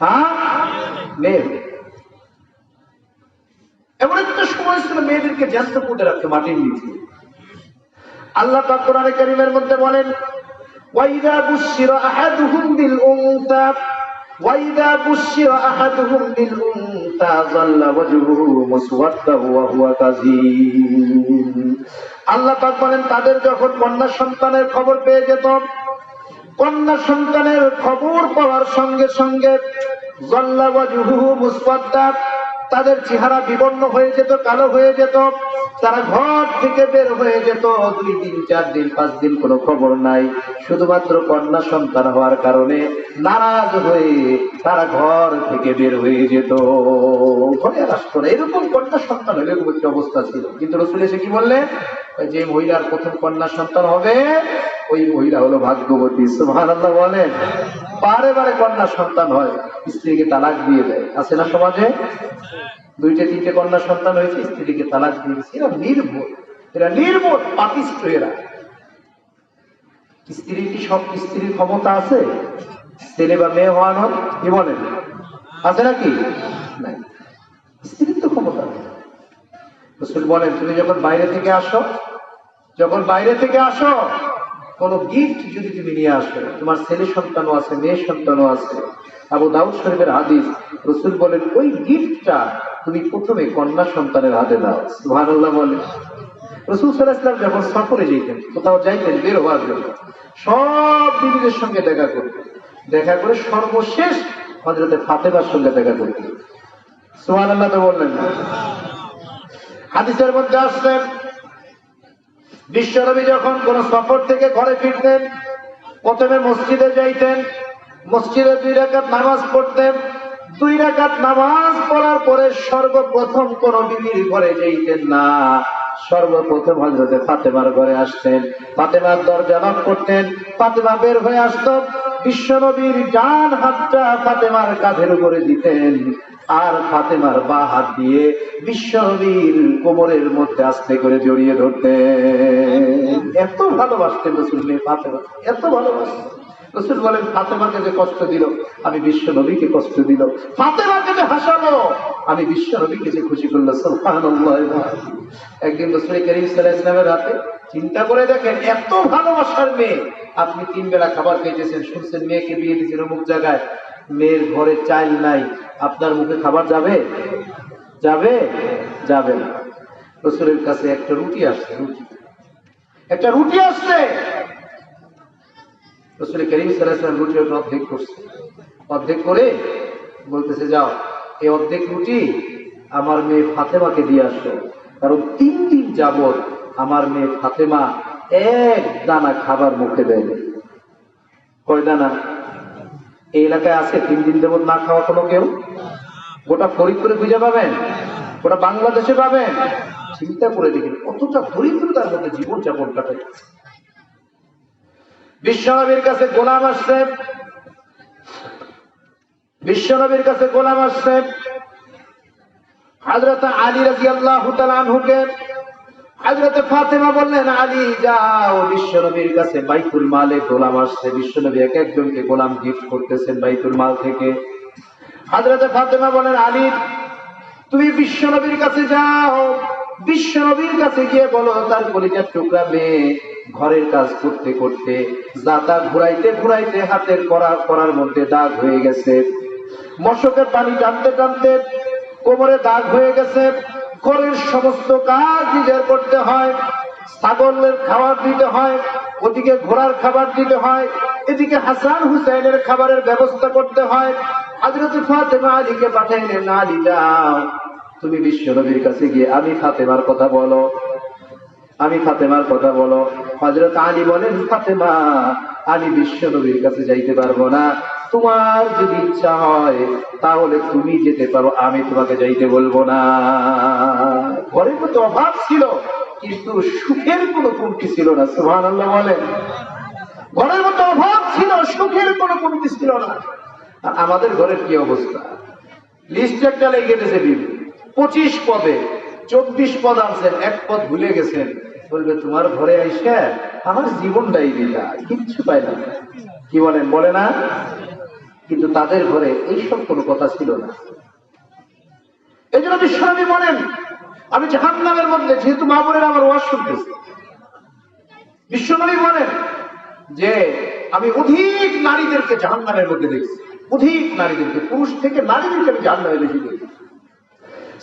হ্যাঁ, মেয়ে। এমন একটা সময় ছিল মেয়েদেরকে জ্যান্ত পুঁতে রাখতে মাটির নিচে। আল্লাহ পাক কোরআনে কারীমের মধ্যে বলেন ওয়াইদা বুশিরা আহাদুহুম বিল উনসা ওয়াইদা বুশিরা আহাদুহুম বিল উনসা যাল্লা ওয়াজহুহু মুসওয়াদ্দান ওয়া হুয়া কাযীম। আল্লাহ পাক বলেন তাদের যখন কন্যা সন্তানের খবর পেয়ে যেত, কন্যা সন্তানের খবর পাওয়ার সঙ্গে সঙ্গে যাল্লা ওয়াজহুহু মুসওয়াদ্দান, তাদের চেহারা বিবর্ণ হয়ে যেত, কালো হয়ে যেত, তারা ঘর থেকে বের হয়ে যেত। 2 দিন 4 দিন 5 দিন কোনো খবর নাই, শুধুমাত্র কন্যা সন্তান হওয়ার কারণে নারাজ হয়ে তারা ঘর থেকে বের হয়ে যেত, ঘরে আসতো না। এরকম কন্যা সন্তান হলে এরকম একটা অবস্থা ছিল। কিন্তু রাসূল এসে কি বললেন? যে মহিলার প্রথম কন্যা সন্তান হবে ওই মহিলা হলো ভাগ্যবতী। সুবহানাল্লাহ বলেন। বারে বারে কন্যা সন্তান হয়, স্ত্রীকে তালাক দিয়ে দেয়। আছে না সমাজে? 2টে 3টে কন্যা সন্তান হয়েছে, স্ত্রীকে তালাক দিয়ে দিচ্ছে। এরা নির্বোধ পাপিষ্ঠ। এরা স্ত্রীর কি সব স্ত্রীর ক্ষমতা আছে ছেলে বা মেয়ে হওয়ানোর? কি বলেন, আছে নাকি? নাই, স্ত্রীর তো ক্ষমতা নেই। রাসূল বলেন তুমি যখন বাইরে থেকে আসো কোন গিফট যদি তুমি নিয়ে আসো, তোমার ছেলে সন্তানও আছে, মেয়ে সন্তানও আছে, আবু দাউদ শরীফের হাদিস, রাসূল বলেন ওই গিফটটা তুমি প্রথমে কন্যা সন্তানের হাতে দাও। সুবহানাল্লাহ বলেন। রাসূল সাল্লাল্লাহু আলাইহি ওয়াসাল্লাম যখন সফরে যেতেন, কোথাও যাইতেন বের হওয়ার জন্য, সব বিবিদের সঙ্গে দেখা করে সর্বশেষ হযরত ফাতেমার সঙ্গে দেখা করতেন। সুবহানাল্লাহ তো বললেন না? হাদিসের মধ্যে আসছে বিশ্বনবী যখন কোন সফর থেকে ঘরে ফিরতেন, প্রথমে মসজিদে যাইতেন, মসজিদে 2 রাকাত নামাজ পড়তেন। 2 রাকাত নামাজ পড়ার পরে সর্বপ্রথম কোন বিবির ঘরে যাইতেন না, সর্বপ্রথম হযরত ফাতেমার ঘরে আসতেন, ফাতেমার দরজা নক করতেন, ফাতেমা বের হয়ে আসতো, বিশ্বনবীর ডান হাতটা ফাতেমার কাঁধের উপরে দিতেন, আর ফাতেমার বাঁ হাত দিয়ে বিশ্বনবীর কোমরের মধ্যে আস্তে করে জড়িয়ে ধরতেন। এত ভালোবাসতেন রাসূল ফাতেমা, এত ভালোবাসতেন। রাসূল বলেন ফাতেমাকে যে কষ্ট দিল আমি বিশ্ব নবীকে কষ্ট দিল, ফাতেমাকে যে হাসালো আমি বিশ্ব নবীকে যে খুশি করলো। সুবহানাল্লাহ। একদিন রাসূল করিম সাল্লাল্লাহু আলাইহি ওয়াসাল্লামের হাতে, চিন্তা করে দেখেন, এত ভালোবাসার মেয়ে, আপনি 3 বেলা খাবার খেয়েছেন, শুনছেন মেয়েকে বিয়ে দিয়েছেন অমুক জায়গায়, মেয়ের ঘরে চাল নাই, আপনার মুখে খাবার যাবে? যাবে? যাবে না। রাসূলের কাছে একটা রুটি আসছে, একটা রুটি আসছে। রাসূল করিম সাল্লাল্লাহু আলাইহি ওয়াসাল্লাম রুটির অর্ধেক করছে, অর্ধেক করে বলতেছে যাও এই অর্ধেক রুটি আমার মেয়ে ফাতেমাকে দিয়ে আসো, কারণ 3 দিন যাবত আমার মেয়ে ফাতেমা এক দানা খাবার মুখে দেয়নি। কয় দানা? এই এলাকায় আছে 3 দিন যাবত না খাওয়া কোনো কেউ? গোটা ফরিদপুরে খুঁজে পাবেন? গোটা বাংলাদেশে পাবেন? চিন্তা করে দেখেন কতটা দরিদ্রতার মধ্যে জীবন যাপন কাটায়। বিশ্বনবীর কাছে গোলাম আসছে, বিশ্বনবীর কাছে গোলাম আসছে হযরত আলী রাদিয়াল্লাহু তাআলা আনহুকে। হযরত ফাতেমা বললেন, আলী যাও বিশ্বনবীর কাছে, বাইতুল মালে গোলাম আসছে। বিশ্বনবী এক একজনকে গোলাম গিফট করতেছেন বাইতুল মাল থেকে। হযরত ফাতেমা বলেন, আলী তুমি বিশ্বনবীর কাছে যাও, বিশ্বনবীর কাছে গিয়ে বলো তার কলিজার টুকরা মেয়ে ঘরের কাজ করতে করতে জাতা ঘুরাইতে ঘুরাইতে হাতের করার মধ্যে দাগ হয়ে গেছে, মশকের পানি টানতে টানতে কোমরে দাগ হয়ে গেছে, ঘরের সমস্ত কাজ নিজের করতে হয়, ছাগলের খাবার দিতে হয়, ওদিকে ঘোড়ার খাবার দিতে হয়, এদিকে হাসান হুসাইনের খাবারের ব্যবস্থা করতে হয়। হযরত ফাতেমা আলীকে পাঠাইলেন, আলী যাও তুমি বিশ্বনবীর কাছে গিয়ে আমি ফাতেমার কথা বলো, আমি ফাতেমার কথা বলো। হযরত আলী বলেন, ফাতেমা আমি বিশ্বনবীর কাছে যাইতে পারবো না, তোমার যদি ইচ্ছা হয় তাহলে তুমি যেতে পারো, আমি তোমাকে যাইতে বলবো না। ঘরের মতো অভাব ছিল কিন্তু সুখের কোনো কমতি ছিল না। সুবহানাল্লাহ বলেন। ঘরের মতো অভাব ছিল, সুখের কোনো কমতি ছিল না। আর আমাদের ঘরের কি অবস্থা? লিস্ট একটা লেগে গেছে 25 পদে 24 পদ আনছেন, 1 পদ ভুলে গেছেন, বলবে তোমার ঘরে আইসা আমার জীবনটাই দিলা, কিচ্ছু পাই না। কি বলেন? বলে না? কিন্তু তাদের ঘরে এইসব কোনো কথা ছিল না। এই জন্য বিশ্বনবী বলেন, আমি জাহান্নামের মধ্যে, যেহেতু মা বোনেরা আমার ওয়াজ শুনতেছে, বিশ্বনবী বলেন যে আমি অধিক নারীদেরকে জাহান্নামের মধ্যে দেখছি, অধিক নারীদেরকে, পুরুষ থেকে নারীদেরকে আমি জাহান্নামে বেশি দেখছি।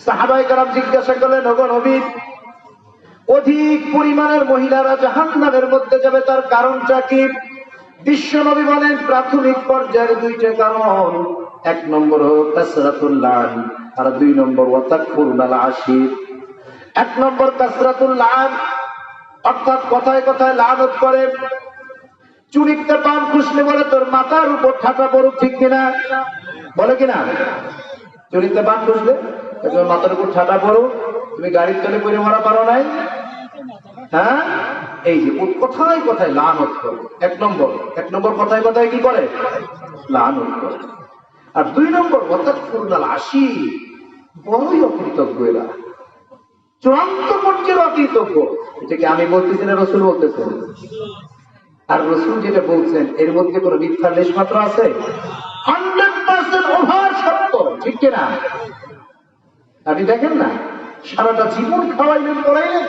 সাহাবায়ে কেরাম জিজ্ঞাসা করলেন, ওগো নবী, অধিক পরিমাণের মহিলারা জাহান্নামের মধ্যে যাবে, তার কারণটা কি? বিশ্বনবী বলেন, প্রাথমিক পর্যায়ের 2টা কারণ। 1 নম্বর হলো কাসরাতুল লান, আর 2 নম্বর ওয়াতাকফুরুল আশির। 1 নম্বর কাসরাতুল লান, অর্থাৎ কথায় কথায় লানত করে, চুরিতে পান খুশলে বলে তোর মাথার উপর ঠাটা পড়ুক, ঠিক কিনা? বলে কিনা? চুরিতে পান খুশলে তোর মাথার উপর ঠাটা পড়ুক, তুমি গাড়ির তলে পড়ে মারা পারো নাই? হ্যাঁ, এই যে কথায় কথায় লানত করে। 1 নম্বর কথায় কথায় কি করে? লানত করে। আর 2 নম্বর ওয়াতাকফুরুল আশির, বড়ই অকৃতজ্ঞ এরা, চূড়ান্ত পর্যায়ের অকৃতজ্ঞ। এটাকে আমি বলতেছি না, রাসূল বলতেছেন। আর রাসূল যেটা বলছেন এর মধ্যে কোনো মিথ্যার লেশ মাত্র আছে? 100% ওভার সত্য, ঠিক কিনা? আপনি দেখেন না, সারাটা জীবন খাওয়াইলেন পড়াইলেন,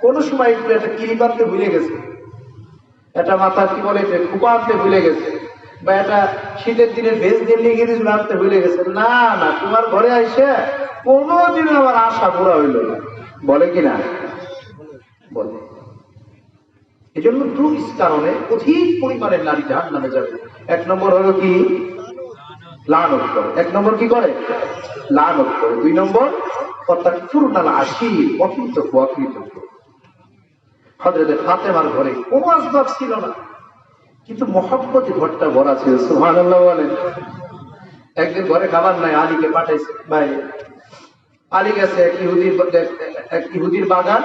কোন সময় একটু একটা ক্লিপ আনতে ভুলে গেছে, একটা মাথা কি বলে খোপা আনতে ভুলে গেছে, বা একটা শীতের দিনের ভেজ দিয়ে নিয়ে গিয়েছিল আনতে ভুলে গেছে। না না, তোমার ঘরে আইসে কোনোদিন আমার আশা পুরা হইল না, বলে কিনা? বলে। এই জন্য 2 কারণে অধিক পরিমাণের নারী জাহান্নামে যাবে। 1 নম্বর হলো কি? লানত করে। 1 নম্বর কি করে? লানত করে। 2 নম্বর ওয়াতাকফুরুল আশির, অকৃতজ্ঞ। হযরত ফাতেমার ঘরে কোনো আসবাব ছিল না, কিন্তু মহব্বতে ঘরটা ভরা ছিল। সুবহানাল্লাহ বলেন। একদিন ঘরে খাবার নাই, আলীকে পাঠাইছে, ভাই আলী গেছে এক ইহুদির বাগান,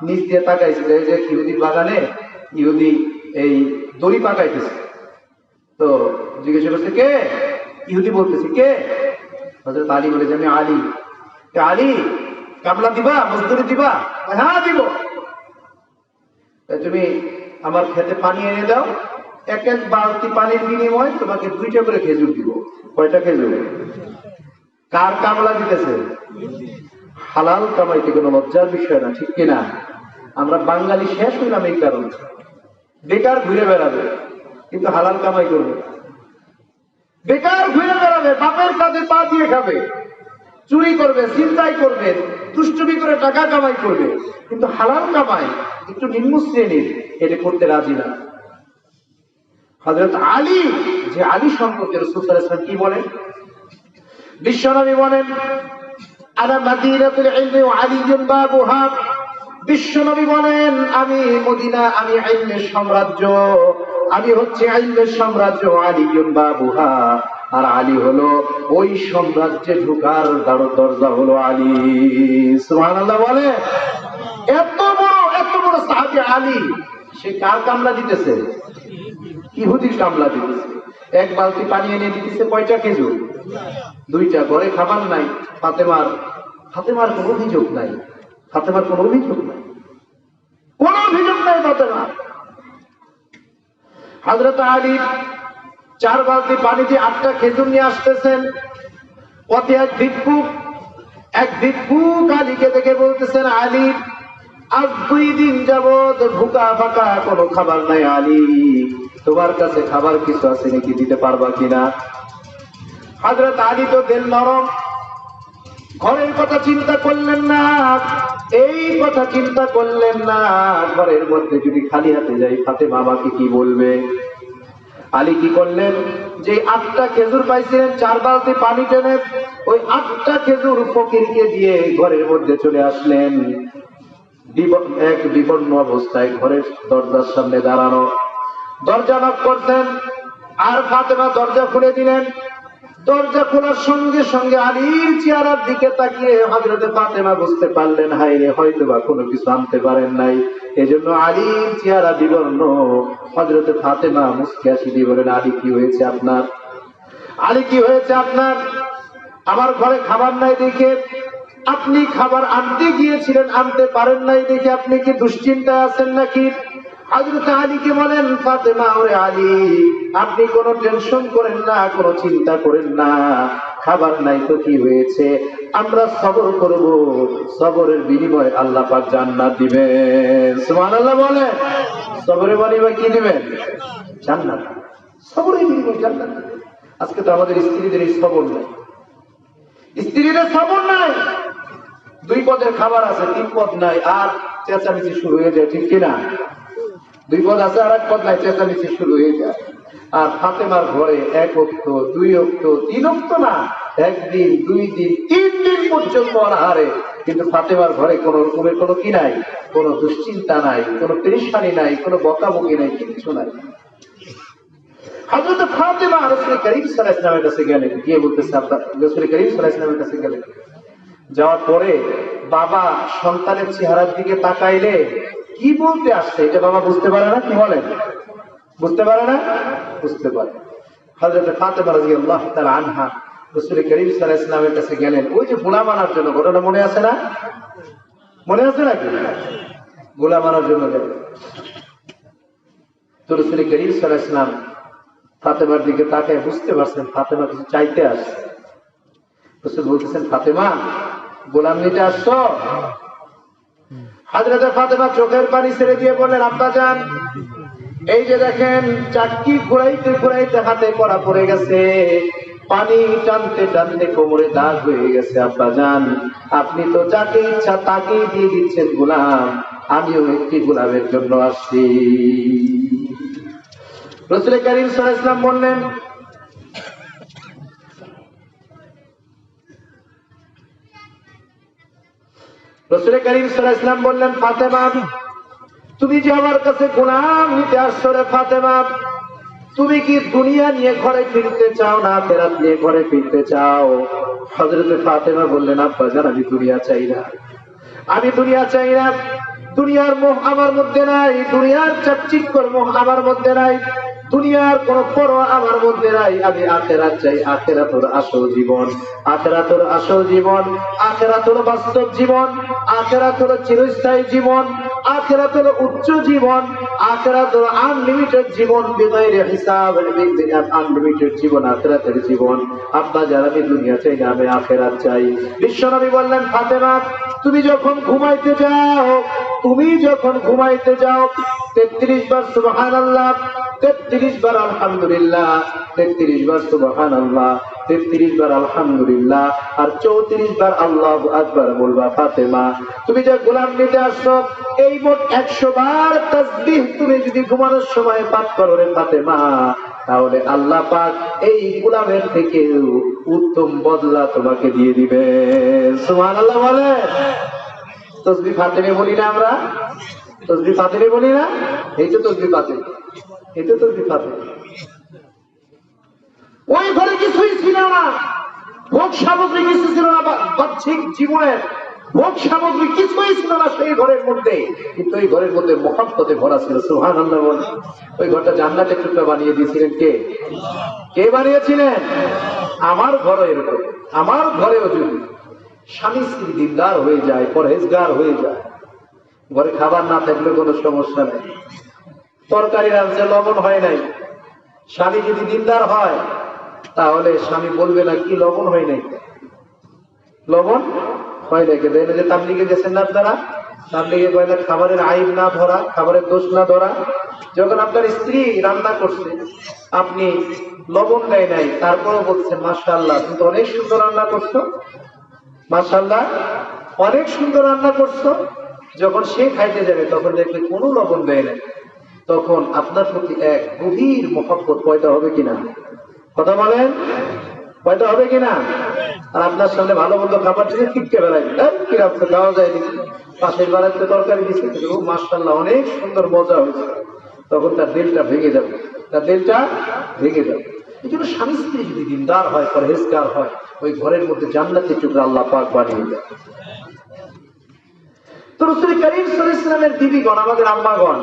নিচ দিয়ে তাকাইছিল, এই যে ইহুদির বাগানে ইহুদি এই দড়ি পাকাইতেছে, তো জিজ্ঞাসা করছে কে? ইহুদি বলতেছে কে? হযরত আলী বলে যে আমি আলী। আলী কামলা দিবা, মজদুরি দিবা? হ্যাঁ দিব। তুমি আমার খেতে পানি এনে দাও, এক এক বালতি পানির বিনিময়ে তোমাকে 2টা করে খেজুর দিব। কয়টা খেজুর? কার কামলা দিতেছে? হালাল কামাইতে কোনো লজ্জার বিষয় না, ঠিক কিনা? আমরা বাঙালি শেষ হইলাম এই কারণে। বেকার ঘুরে বেড়াবে কিন্তু হালাল কামাই করবে, বেকার ঘুরে বেড়াবে, বাপের কাছে পা দিয়ে খাবে, চুরি করবে, চিন্তাই করবে, দুষ্টুমি করে টাকা কামাই করবে, কিন্তু হালাল কামাই একটু নিম্ন শ্রেণীর, এটা করতে রাজি না। হযরত আলী, যে আলী সম্পর্কে রাসূল সাল্লাল্লাহু আলাইহি ওয়াসাল্লাম কি বলেন? বিশ্বনবী বলেন, আনা মাদিনাতুল ইলমি ওয়া আলীয়ুন বাবুহা। বিশ্বনবী বলেন, আমি মদিনা, আমি ইলমের সাম্রাজ্য, আমি হচ্ছে ইলমের সাম্রাজ্য, আলীয়ুন বাবুহা, আর আলী হলো ওই সাম্রাজ্যে ঢোকার দরজা হলো আলী। সুবহানাল্লাহ বলে। এত বড় সাহাবী আলী, সে কার কামলা দিতেছে? ইহুদির কামলা দিতেছে। এক বালতি পানি এনে দিতেছে কয়টা খেজুর? 2টা। ঘরে খাবার নাই। ফাতেমার কোনো অভিযোগ নাই, ফাতেমার কোনো অভিযোগ নাই, কোনো অভিযোগ নাই ফাতেমার। হযরত আলী 4 বালতি পানি দিয়ে 8টা খেজুর নিয়ে আসতেছেন। পথে এক ভিক্ষুক আলীকে দেখে বলতেছেন, আলী, আজ 2 দিন যাবত ভুকা ফাঁকা, কোনো খাবার নাই, আলী তোমার কাছে খাবার কিছু আছে নাকি, দিতে পারবা কিনা? হযরত আলী তো দিল নরম, ঘরের কথা চিন্তা করলেন না, এই কথা চিন্তা করলেন না, ঘরের মধ্যে যদি খালি হাতে যাই ফাতেমা আমাকে কি বলবে। আলী কি করলেন, যে 8টা খেজুর পাইছিলেন 4 বালতি পানি টেনে ওই 8টা খেজুর ফকিরকে দিয়ে ঘরের মধ্যে চলে আসলেন। এক বিপন্ন অবস্থায় ঘরের দরজার সামনে দাঁড়ানো, দরজা নক করতেন, আর ফাতেমা দরজা খুলে দিলেন। দরজা খোলার সঙ্গে সঙ্গে আলীর চেহারার দিকে তাকিয়ে হযরতে ফাতেমা বুঝতে পারলেন, হায়রে হয়তোবা কোনো কিছু আনতে পারেন নাই, এজন্য আলীর চেহারা বিবর্ণ। হযরতে ফাতেমা মুস্কি হাসি দিয়ে বলেন, আলী কি হয়েছে আপনার? আলী কি হয়েছে আপনার? আমার ঘরে খাবার নাই দেখে আপনি খাবার আনতে গিয়েছিলেন, আনতে পারেন নাই দেখে আপনি কি দুশ্চিন্তায় আছেন নাকি? হযরত আলীকে বলেন, ফাতেমা, ওরে আলী, আপনি কোনো টেনশন করেন না, কোনো চিন্তা করেন না, খাবার নাই তো কি হয়েছে, আমরা সবর করব, সবরের বিনিময়ে আল্লাহ পাক জান্নাত দিবেন। সুবহানাল্লাহ বলে। সবরের বিনিময়ে কি দিবেন? জান্নাত। সবরের বিনিময়ে জান্নাত। আজকে তো আমাদের স্ত্রীদের এই সবর নাই, স্ত্রীদের সবর নাই। 2 পদের খাবার আছে, 3 পদ নাই, আর চেঁচামেচি শুরু হয়ে যায়, ঠিক কিনা? 2 পদ আছে আর 1 পদ নাই, চেঁচামেচি শুরু হয়ে যায়। আর ফাতেমার ঘরে 1 ওয়াক্ত, 2 ওয়াক্ত, 3 ওয়াক্ত না, 1 দিন, 2 দিন, 3 দিন পর্যন্ত অনাহারে, কিন্তু ফাতেমার ঘরে কোন রকমের কোনো কি নাই, কোনো দুশ্চিন্তা নাই, কোনো পেরেশানি নাই, কোনো বকাবকি নাই, কিছু নাই। হযরত ফাতেমা রাসূল করিম সাল্লাল্লাহু আলাইহি ওয়াসাল্লামের কাছে গেলেন, গিয়ে বলতেছে, আপনার রাসূল করিম সাল্লাল্লাহু আলাইহি ওয়াসাল্লামের কাছে গেলেন। যাওয়ার পরে বাবা সন্তানের চেহারার দিকে তাকাইলে কি বলতে আসছে এটা বাবা বুঝতে পারে না। কি বলেন? বুঝতে পারে না? বুঝতে পারে। হযরত ফাতেমা রাদিয়াল্লাহু তাআলা আনহা রাসূল করিম সাল্লাল্লাহু আলাইহি ওয়াসাল্লামের কাছে গেলেন, ওই যে গোলাম আনার জন্য। ঘটনা মনে আছে না? মনে আছে নাকি? গোলাম আনার জন্য গেলেন। তো রাসূল করিম সাল্লাল্লাহু আলাইহি ওয়াসাল্লাম ফাতেমার দিকে তাকায় বুঝতে পারছেন ফাতেমা কিছু চাইতে আসছে। রাসূল বলতেছেন, ফাতেমা, গোলাম নিতে আসছো? হযরত ফাতেমা চোখের পানি ছেড়ে দিয়ে বললেন, আব্বাজান, এই যে দেখেন চাক্কি ঘুরাইতে ঘুরাইতে হাতে কড়া পড়ে গেছে, পানি টানতে টানতে কোমরে দাগ হয়ে গেছে। আব্বাজান, আপনি তো যাকে ইচ্ছা তাকে দিয়ে দিচ্ছেন গোলাম, আমিও একটি গোলামের জন্য আসছি। রাসূল করিম সাল্লাল্লাহু আলাইহি ওয়াসাল্লাম বললেন, রাসূল করিম সাল্লাল্লাহু আলাইহি ওয়াসাল্লাম বললেন, ফাতেমা, তুমি যে আমার কাছে গোলাম নিতে আসছো রে ফাতেমা, তুমি কি দুনিয়া নিয়ে ঘরে ফিরতে চাও না আখিরাত নিয়ে ঘরে ফিরতে চাও? হযরত ফাতেমা বললেন, আব্বাজান, আমি দুনিয়া চাই না, আমি দুনিয়া চাই না। দুনিয়ার মোহ আমার মধ্যে নাই, দুনিয়ার চাকচিক্যর মোহ আমার মধ্যে নাই, দুনিয়ার কোন পরোয়া আমার মধ্যে নাই। আমি আখিরাত চাই, আখিরাতুর আসল জীবন, আখিরাতুর আসল জীবন, আখিরাতুর বাস্তব জীবন, আখিরাতুর চিরস্থায়ী জীবন। আখিরাত হলো উচ্চ জীবন, আখিরাত হলো আনলিমিটেড জীবন, বিগয়রি হিসাব, আনলিমিটেড জীবন আখিরাতের জীবন। আব্বা যারা আমি দুনিয়া চাই না, আমি আখিরাত চাই। বিশ্বনবী বললেন, ফাতেমা তুমি যখন ঘুমাইতে যাও, 33 বার সুবহানাল্লাহ, 33 বার আলহামদুলিল্লাহ, 33 বার সুবহানাল্লাহ, 33 বার আলহামদুলিল্লাহ, আর 34 বার আল্লাহু আকবার বলবা। ফাতেমা তুমি যে গোলাম নিতে আসছো, এই মোট 100 বার তাসবিহ তুমি যদি ঘুমানোর সময় পাঠ করো রে ফাতেমা, তাহলে আল্লাহ পাক এই গোলামের থেকে উত্তম বদলা তোমাকে দিয়ে দিবে। সুবহানাল্লাহ বলে। তসবিহ ফাতেমা বলি না আমরা, তসবিহ ফাতেমা বলি না, এই তো তসবিহ ফাতেমা, এই তো তসবিহ ফাতেমা। ওই ঘরে কিছুই ছিল না, ভোগ সামগ্রী কিছু ছিল না, বাহ্যিক জীবনের ভোগ সামগ্রী কিছুই ছিল না সেই ঘরের মধ্যে, কিন্তু ওই ঘরের মধ্যে মহব্বতে ভরা ছিল। সুবহানাল্লাহ বলে। ওই ঘরটা জান্নাতের টুকরা বানিয়ে দিয়েছিলেন কে? কে বানিয়েছিলেন? আমার ঘরও এরকম, আমার ঘরেও যদি স্বামী স্ত্রী দিনদার হয়ে যায়, পরহেজগার হয়ে যায়, ঘরে খাবার না থাকলে কোনো সমস্যা নেই। তরকারি রাঁধছে, লবণ হয় নাই, স্বামী যদি দিনদার হয় তাহলে স্বামী বলবে না কি লবণ হয় নাই, লবণ হয় নাই। কিন্তু যে তাবলিগে গেছেন না আপনারা, তাবলিগে কয় না খাবারের আইব না ধরা, খাবারের দোষ না ধরা। যখন আপনার স্ত্রী রান্না করছে, আপনি লবণ দেয় নাই, তারপরেও বলছেন মাশাআল্লাহ তুমি তো অনেক সুন্দর রান্না করছো, মাশাআল্লাহ অনেক সুন্দর রান্না করছো, যখন সে খাইতে যাবে তখন দেখলে কোনো লবণ দেয় নাই, তখন আপনার প্রতি এক গভীর মহব্বত পয়দা হবে কিনা? কথা বলেন, পয়দা হবে কিনা? আর আপনার সামনে ভালো মন্দ খাবার দিলে ঠিককে বেড়াই, কি রাখতে খাওয়া যায় নাকি, পাশের বাড়াতে তরকারি দিচ্ছে, মাশাআল্লাহ অনেক সুন্দর মজা হয়েছে, তখন তার দিলটা ভেঙে যাবে, তার দিলটা ভেঙে যাবে। এই জন্য স্বামী স্ত্রী যদি দিনদার হয়, পরহেজগার হয়, ওই ঘরের মধ্যে জান্নাতের টুকরা আল্লাহ পাক বানিয়ে দেয়। তো রাসূল করিম সাল্লাল্লাহু আলাইহি ওয়াসাল্লামের বিবিগণ, আমাদের আম্মাগণ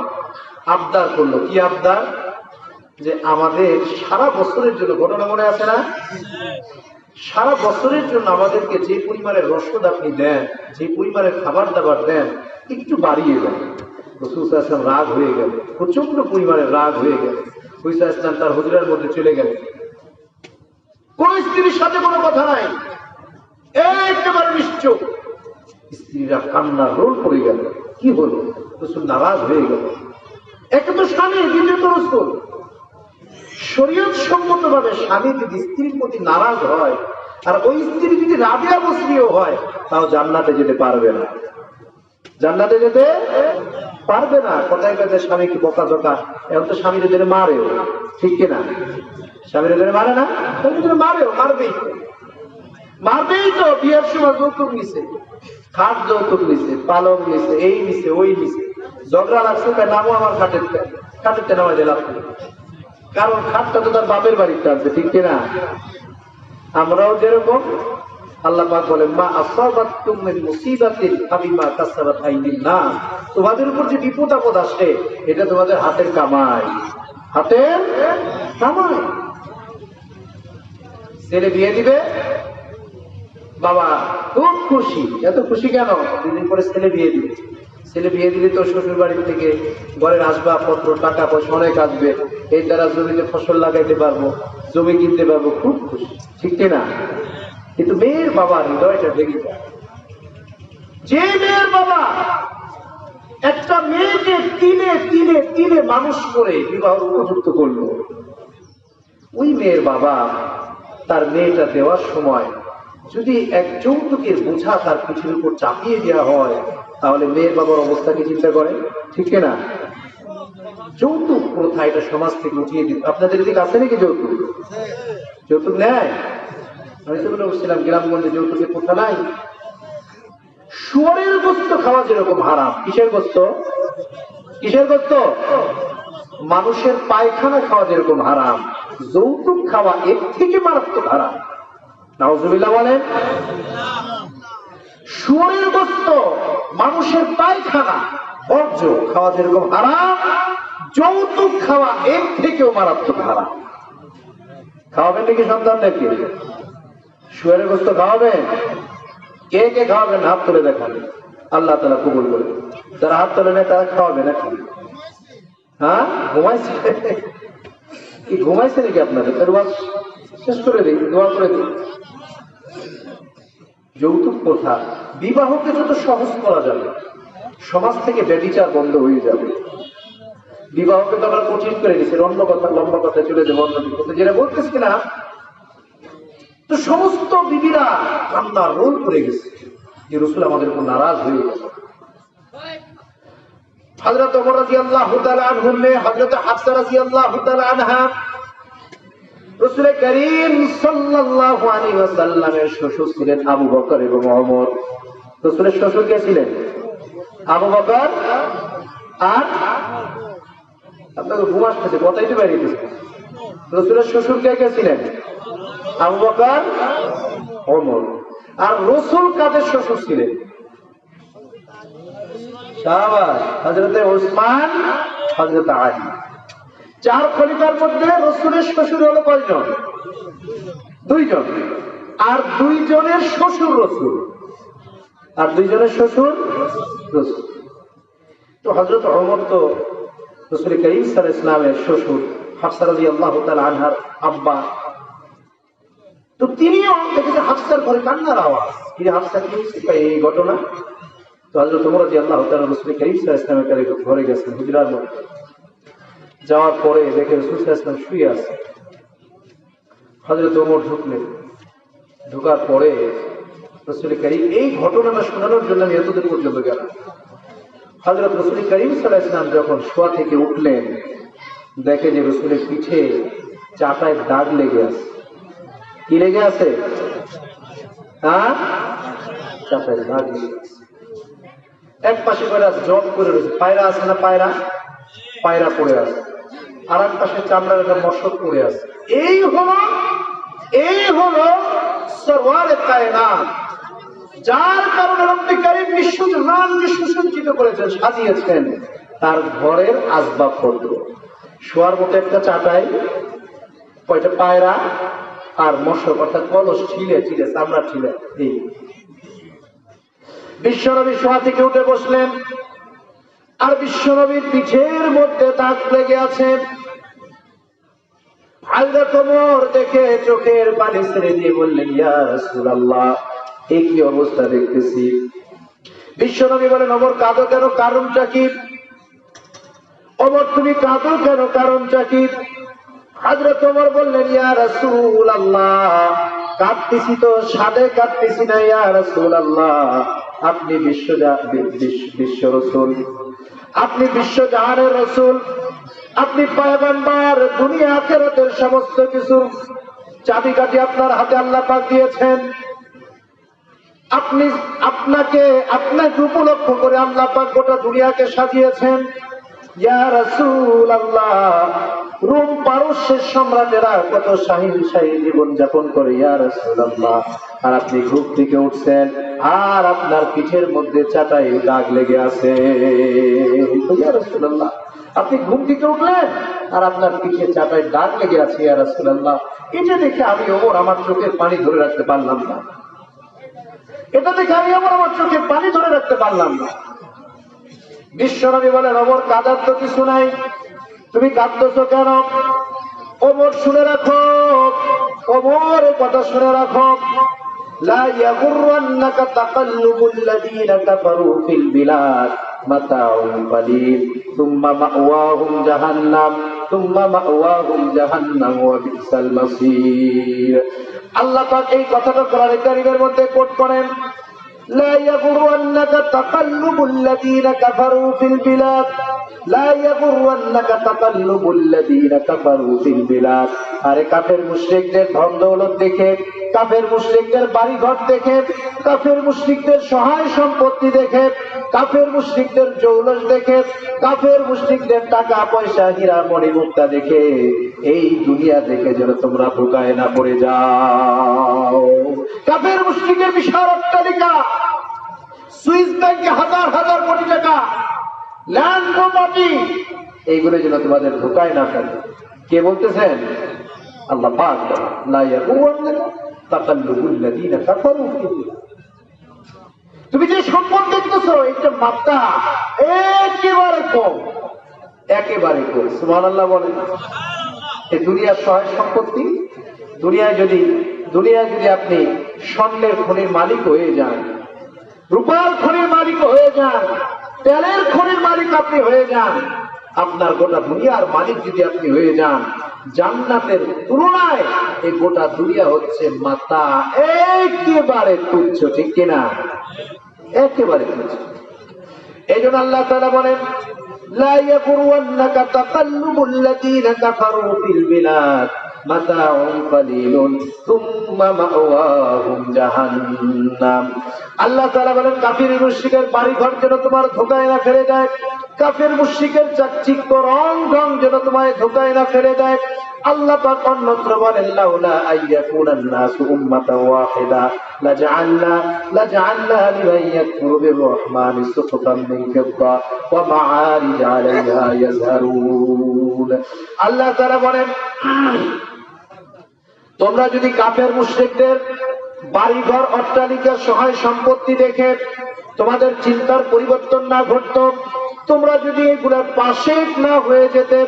আবদার করলো, কি আবদার? যে আমাদের সারা বছরের জন্য, ঘটনা মনে আছে না, সারা বছরের জন্য আমাদেরকে যে পরিমাণের রসদ আপনি দেন, যে পরিমাণের খাবার দাবার দেন, একটু বাড়িয়ে দেন। রাসূল সাল্লাল্লাহু আলাইহি ওয়াসাল্লাম রাগ হয়ে গেল, প্রচন্ড পরিমাণে রাগ হয়ে গেল। রাসূল সাল্লাল্লাহু আলাইহি ওয়াসাল্লাম তার হুজরার মধ্যে চলে গেলেন, কোন স্ত্রীর সাথে কোনো কথা নাই, একেবারে নিশ্চুপ। স্ত্রীরা কান্না রোল করে গেল, কি হলো? রাসূল নারাজ হয়ে গেল। এক তো স্বামী, দ্বিতীয়ত রাসূল। শরীয়ত সম্মত ভাবে স্বামী যদি স্ত্রীর প্রতি নারাজ হয়, আর ওই স্ত্রী যদি রাবিয়া বসরিও হয়, তাও জান্নাতে যেতে পারবে না, জান্নাতে যেতে পারবে না। কথায় কথায় স্বামীকে বকা জকা, এখন তো স্বামীর জন্য মারেও, ঠিক কিনা? স্বামীর জন্য মারে না, মারেও, মারবেই, মারবেই তো। বিয়ের সময় যৌতুক নিছে, খাট যৌতুক নিছে, পালং নিছে, এই নিছে, ওই নিছে, ঝগড়া লাগছে, তাই নামও আমার খাটের, খাটেরটা নামাই দিলাম, কারণ খাটটা তো তার বাপের বাড়িতে আছে, ঠিক কিনা? আমরাও যেরকম, আল্লাহ পাক বলেন মা আসাবাতুম মিন মুসিবাতিন ফাবিমা কাসাবাত আইদিন নাস, তোমাদের উপর যে বিপদ আপদ আসে এটা তোমাদের হাতের কামাই, হাতের কামাই। ছেলে বিয়ে দিবে, বাবা খুব খুশি, এত খুশি কেন? 2 দিন পরে ছেলে বিয়ে দিবে। ছেলে বিয়ে দিলে তো শ্বশুর বাড়ি থেকে ঘরের আসবাবপত্র, টাকা পয়সা অনেক আসবে, এই দ্বারা জমিতে ফসল লাগাইতে পারবো, জমি কিনতে পারবো, খুব খুশি, ঠিক কিনা? কিন্তু মেয়ের বাবার হৃদয়টা ভেঙে যায়। যে মেয়ের বাবা একটা মেয়েকে তিলে তিলে তিলে মানুষ করে বিবাহ উপযুক্ত করলো, ওই মেয়ের বাবা তার মেয়েটা দেওয়ার সময় যদি এক যৌতুকের বোঝা তার পিঠের উপর চাপিয়ে দেওয়া হয়, তাহলে মেয়ের বাবার অবস্থাকে চিন্তা করে, ঠিক কিনা? যৌতুক প্রথা এটা সমাজ থেকে উঠিয়ে দিত। আপনাদের দিকে আছে নাকি যৌতুক? যৌতুক নেয়? আমি তো বলে বলছিলাম গ্রামগঞ্জে যৌতুকের প্রথা নাই। শুয়োরের গোস্ত খাওয়া যেরকম হারাম, কিসের গোস্ত? কিসের গোস্ত? মানুষের পায়খানা খাওয়া যেরকম হারাম, যৌতুক খাওয়া এর থেকে মারাত্মক হারাম। নাউজুবিল্লাহ বলেন। শুয়োরের গোস্ত, মানুষের পায়খানা, বর্জ্য খাওয়া যেরকম হারাম, যৌতুক খাওয়া এর থেকেও মারাত্মক হারাম। খাওয়াবেন নাকি সন্তানদেরকে? শুয়োরের গোস্ত খাওয়াবেন? কে কে খাওয়াবেন? হাত তুলে দেখাবেন, আল্লাহ তাআলা কবুল করবেন। যারা হাত তোলে না তারা খাওয়াবে নাকি? হ্যাঁ, ঘুমাইছে কি? ঘুমাইছে নাকি আপনাদের? তার ওয়াজ শেষ করে দিই, দোয়া করে দিই। যৌতুক প্রথা, বিবাহকে যত সহজ করা যাবে, সমাজ থেকে ব্যভিচার বন্ধ হয়ে যাবে। বিবাহকে তো আমরা কঠিন করে দিচ্ছি, অন্য কথা, লম্বা কথা চলে যাবো অন্য দিকে। যেটা বলতেছি না, তো সমস্ত বিবিরা কান্নার রোল করে গেছে যে রাসূল আমাদের উপর নারাজ হয়ে গেছে। হযরত ওমর রাদিয়াল্লাহু তাআলা আনহুর মেয়ে হযরত হাফসা রাদিয়াল্লাহু তাআলা আনহা রাসূল করিম সাল্লাল্লাহু আলাইহি ওয়াসাল্লামের শ্বশুর ছিলেন আবু বকর এবং ওমর। রাসূলের শ্বশুর কে ছিলেন? আবু বকর। আর আপনাকে ঘুম আসতেছে, কথাই তো বেরিয়ে গেছে। রাসূলের শ্বশুর কে ছিলেন? আবু বকর, ওমর। আর রাসূল কাদের শ্বশুর ছিলেন? শাহবাজ, হযরত ওসমান, হযরত আলী। 4 খলিফার মধ্যে রাসূলের শ্বশুর হলো কয়জন? 2 জন। আর 2 জনের শ্বশুর রাসূল, আর 2 জনের শ্বশুর রাসূল। তো হযরত ওমর তো রাসূল করিম সাল্লাল্লাহু আলাইহি ওয়াসাল্লামের শ্বশুর, হাফসা রাদিয়াল্লাহু তাআলা আনহার আব্বা। তো তিনিও দেখেছে হাফসার ঘরে কান্নার আওয়াজ। কি হাফসা, কি এই ঘটনা? তো হযরত ওমর রাদিয়াল্লাহু তাআলা রাসূল করিম সাল্লাল্লাহু আলাইহি ওয়াসাল্লামের ঘরে গেছেন, হুজরার মধ্যে যাওয়ার পরে দেখে রাসূল সাল্লাল্লাহু আলাইহি ওয়াসাল্লাম শুয়ে আছে। হযরত ওমর ঢুকলেন, ঢোকার পরে রাসূল করিম, এই ঘটনাটা শোনানোর জন্য আমি এতদূর পর্যন্ত গেলাম। হযরত রাসূল করিম সাল্লাল্লাহু আলাইহি ওয়াসাল্লাম যখন শোয়া থেকে উঠলেন, দেখে যে রাসূলের পিঠে চাটায় দাগ লেগে আছে। কি লেগে আছে? হ্যাঁ, চাটায় দাগ লেগে আছে। এক পাশে করে জব করে রয়েছে, পায়রা আছে না, পায়রা পায়রা পড়ে আছে। আর এক পাশে চামড়ার একটা মশক পড়ে আছে। এই হলো সরওয়ারে কায়নাত, যার কারণে রব্বুল কারীম বিশ্বজাহানকে সুসজ্জিত করেছেন, সাজিয়েছেন তার ঘরের আসবাবপত্র। শোয়ার মতো একটা চাটাই, কয়টা পায়রা আর মশক, অর্থাৎ কলস, ছিলে চামড়া ছিলে। এই বিশ্বনবী শোয়া থেকে উঠে বসলেন, আর বিশ্বনবীর পিঠের মধ্যে দাগ লেগে আছে। হযরত ওমর দেখে চোখের পানি ছেড়ে দিয়ে বললেন, ইয়া রাসূলুল্লাহ, এই কি অবস্থা দেখতেছি। বিশ্বনবী বলেন, ওমর কাঁদো কেন, কারণটা কি? ওমর তুমি কাঁদো কেন, কারণটা কি? হযরত ওমর বললেন, ইয়া রাসূলুল্লাহ, কাঁদতেছি তো সাদে কাঁদতেছি না, ইয়া রাসূলুল্লাহ, আপনি বিশ্ব রাসূল, আপনি বিশ্বজাহানের রাসূল, আপনি পয়গম্বর, দুনিয়া আখিরাতের সমস্ত কিছু চাবিকাঠি আপনার হাতে আল্লাহ পাক দিয়েছেন। আপনাকে উপলক্ষ করে আল্লাহ পাক গোটা দুনিয়াকে সাজিয়েছেন। ইয়া রাসূলুল্লাহ, রোম পারস্যের সম্রাটেরা কত শাহী জীবন যাপন করে, ইয়া রাসূলুল্লাহ, আর আপনি ঘুম থেকে উঠছেন আর আপনার পিঠের মধ্যে চাটাই দাগ লেগে আছে। ইয়া রাসূলুল্লাহ, আপনি ঘুম থেকে উঠলেন আর আপনার পিঠে চাটাই দাগ লেগে আছে, ইয়া রাসূলুল্লাহ। এটা দেখে আমি ওমর আমার চোখের পানি ধরে রাখতে পারলাম না। এটা দেখে আমি আমার চোখের পানি ধরে রাখতে পারলাম না। বিশ্বনবী বলেন, ওমর কাঁদার তো কিছু নাই, তুমি কাঁদতেছো কেন? ওমর শুনে রাখো, ওমর কথা শুনে রাখো, লা ইয়াগুররান্নাকা তাকাল্লুবুল লাযীনা কাফারু ফিল বিলাদ মাতাউন কালীল সুম্মা মাওয়াহুম জাহান্নাম ওয়া বিসাল মাসীর। আল্লাহ পাক এই কথাটা কোরআন কারীমের মধ্যে কোট করেন, لا يغرنك تقلب الذين كفروا في البلاد لا يغرنك تقلب الذين كفروا في البلاد। আরে কাফের মুশরিকদের ধন দৌলত দেখে, কাফের মুশরিকদের বাড়িঘর দেখে, কাফের মুশরিকদের সহায় সম্পত্তি দেখে, কাফের মুশরিকদের জৌলস দেখে, কাফের মুশরিকদের টাকা পয়সা হীরা মণি মুক্তা দেখে এই দুনিয়া দেখে যেন তোমরা ধোঁকায় না পড়ে যাও। কাফের মুশরিকের বিশাল অট্টালিকা, সুইস ব্যাংকে হাজার হাজার কোটি টাকা, ল্যান্ড প্রপার্টি, এইগুলো যেন তোমাদের ধোঁকায় না ফেলে। কে বলতেছেন? আল্লাহ পাক। লা ইয়াগুরুন্নাকা তাকাল্লুবুল লাযীনা কাফারু ফিল বিলাদ। তুমি যে সম্পদ দেখতেছো এটা মাত্রা একেবারে কম, একেবারে কম। সুবহানাল্লাহ বলেন। এই দুনিয়ার সহায় সম্পত্তি, দুনিয়ায় যদি আপনি স্বর্ণের খনির মালিক হয়ে যান, রূপার খনির মালিক হয়ে যান, তেলের খনির মালিক আপনি হয়ে যান, আপনার গোটা দুনিয়ার মালিক যদি আপনি হয়ে যান, জান্নাতের তুলনায় এই গোটা দুনিয়া হচ্ছে মাতা একেবারে তুচ্ছ, ঠিক কিনা? একেবারে তুচ্ছ। এই জন্য আল্লাহ তাআলা বলেন, লা ইয়াগুরুন্নাকা তাকাল্লুবুল্লাযীনা কাফারু ফিল বিলাদ মাতাউন কালিলুন সুম্মা মাওয়াহুম জাহান্নাম। আল্লাহ তাআলা বলেন, কাফির মুশরিকের বাড়ি ঘর যেন তোমার ধোঁকায় না ফেলে দেয়, কাফির মুশরিকের চাকচিক্য রং ঢং যেন তোমায় ধোঁকায় না ফেলে দেয়। আল্লাহ পাক অন্যত্র বলেন, লাউলা আইয়াকুনান নাসু উম্মাতান ওয়াহিদা লাজআলনা লিমান ইয়াকফুরু বির-রাহমানি সুকতান মিন ফিদ্দা ওয়া মাআরিজ আলাইহা ইয়াজহারুন। আল্লাহ তাআলা বলেন, তোমরা যদি কাফের মুশরিকদের বাড়িঘর অট্টালিকা সহায় সম্পত্তি দেখে তোমাদের চিন্তার পরিবর্তন না ঘটতো, তোমরা যদি এগুলার পাশে না হয়ে যেতে,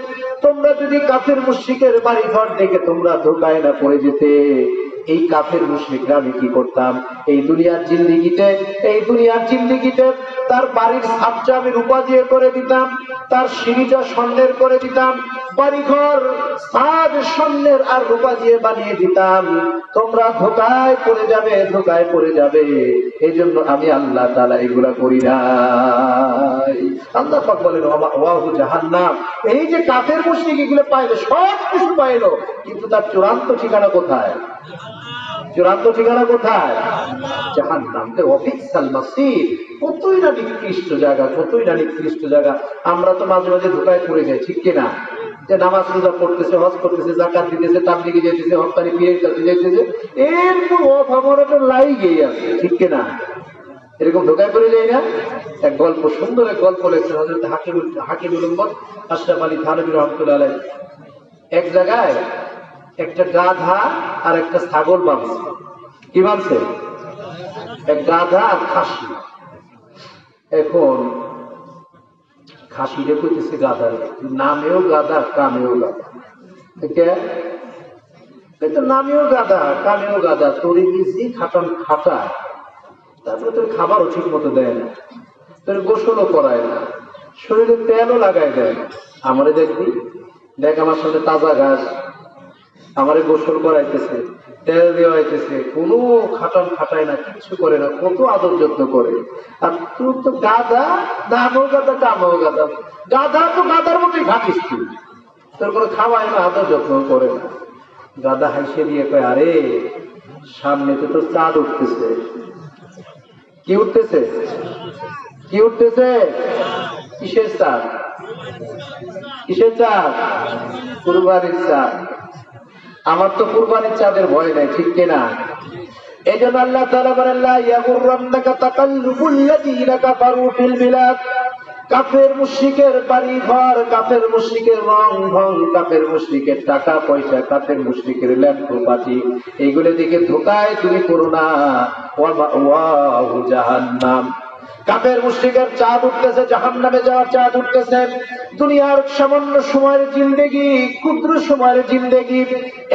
তোমরা যদি কাফের মুশরিকের বাড়িঘর দেখে তোমরা ধোঁকায় না পড়ে যেতে, এই কাফের মুশরিকরা আমি কি করতাম, এই দুনিয়ার জিন্দেগিতে তার বাড়ির ছাদটা আমি রূপা দিয়ে করে দিতাম, তার সিঁড়িটা স্বর্ণের করে দিতাম, বাড়িঘর ছাদ স্বর্ণের আর রূপা দিয়ে বানিয়ে দিতাম। তোমরা ধোঁকায় পড়ে যাবে, এই জন্য আমি আল্লাহ তাআলা এগুলা করি নাই। আল্লাহ পাক বলেন, ওয়াহু জাহান্নাম। এই যে কাফের মুশরিক এগুলো পাইলো, সব কিছু পাইলো, কিন্তু তার চূড়ান্ত ঠিকানা কোথায়? জাহান্নাম। ওয়াবিসাল মাসির। কতই না নিকৃষ্ট জায়গা। আমরা তো মাঝে মাঝে ধোঁকায় পড়ে যাই, ঠিক কিনা? যে নামাজ রোজা পড়তেছে, হজ করতেছে, যাকাত দিতেছে, তাবলীগে যাইতেছে, হক্কানি পীরের কাছে যাইতেছে, এরপর অভাবনাটা লাইগেই আছে, ঠিক কিনা? এরকম ধোঁকায় পড়ে যায় না? এক গল্প, সুন্দর এক গল্প লেখছেন হযরত হাকিমুল উম্মত আশরাফ আলী থানভী রাহমাতুল্লাহ আলাইহি। এক জায়গায় একটা গাধা আর একটা ছাগল বাঁধছে। কি বাঁধছে? এক গাধা আর খাসি। এখন খাসিটা কইতেছে গাধার, নামেও গাধা কামেও গাধা। নামেও গাধা কামেও গাধা, তোর ইংরেজি খাটান খাটায়, তারপরে তোর খাবারও ঠিক মতো দেয় না, তোর গোসলও করায় না, শরীরে তেলও লাগাই দেয় না। আমারে দেখবি, দেখ আমার সাথে তাজা ঘাস, আমারে গোসল করাইতেছে, তেল দেওয়া হইতেছে, কোনো খাটান খাটায় না, কিছু করে না, কত আদর যত্ন করে। আর তুই তো গাধা, নামও গাধা কামও গাধা, গাধা তো গাধার মতোই ঘাটিস তুই, তোর কোনো খাওয়ায় না, আদর যত্ন করে না। গাধা হাসে দিয়ে কয়, আরে সামনে তো তোর চাঁদ উঠতেছে। কি উঠতেছে? কিসের চাঁদ? কুরবানির চাঁদ। আমার তো কুরবানির চাঁদের ভয় নাই, ঠিক কিনা? এই জন্য আল্লাহ তাআলা বলেন, লা ইয়াগুররান্নাকা তাকাল্লুবুল্লাযীনা কাফারু ফিল বিলাদ। কাফের মুশরিকের বাড়ি ঘর, কাফের মুশরিকের রং ঢং, কাফের মুশরিকের টাকা পয়সা, কাফের মুশরিকের ল্যাপটপাতি, এইগুলো দিকে ধোঁকায় তুমি করো না। ওয়াহু জাহান্নাম। কাফের মুশরিকের চাঁদ উঠতেছে, জাহান্নামে যাওয়ার চাঁদ উঠতেছে। দুনিয়ার সামান্য সময়ের জিন্দেগি, ক্ষুদ্র সময়ের জিন্দেগি,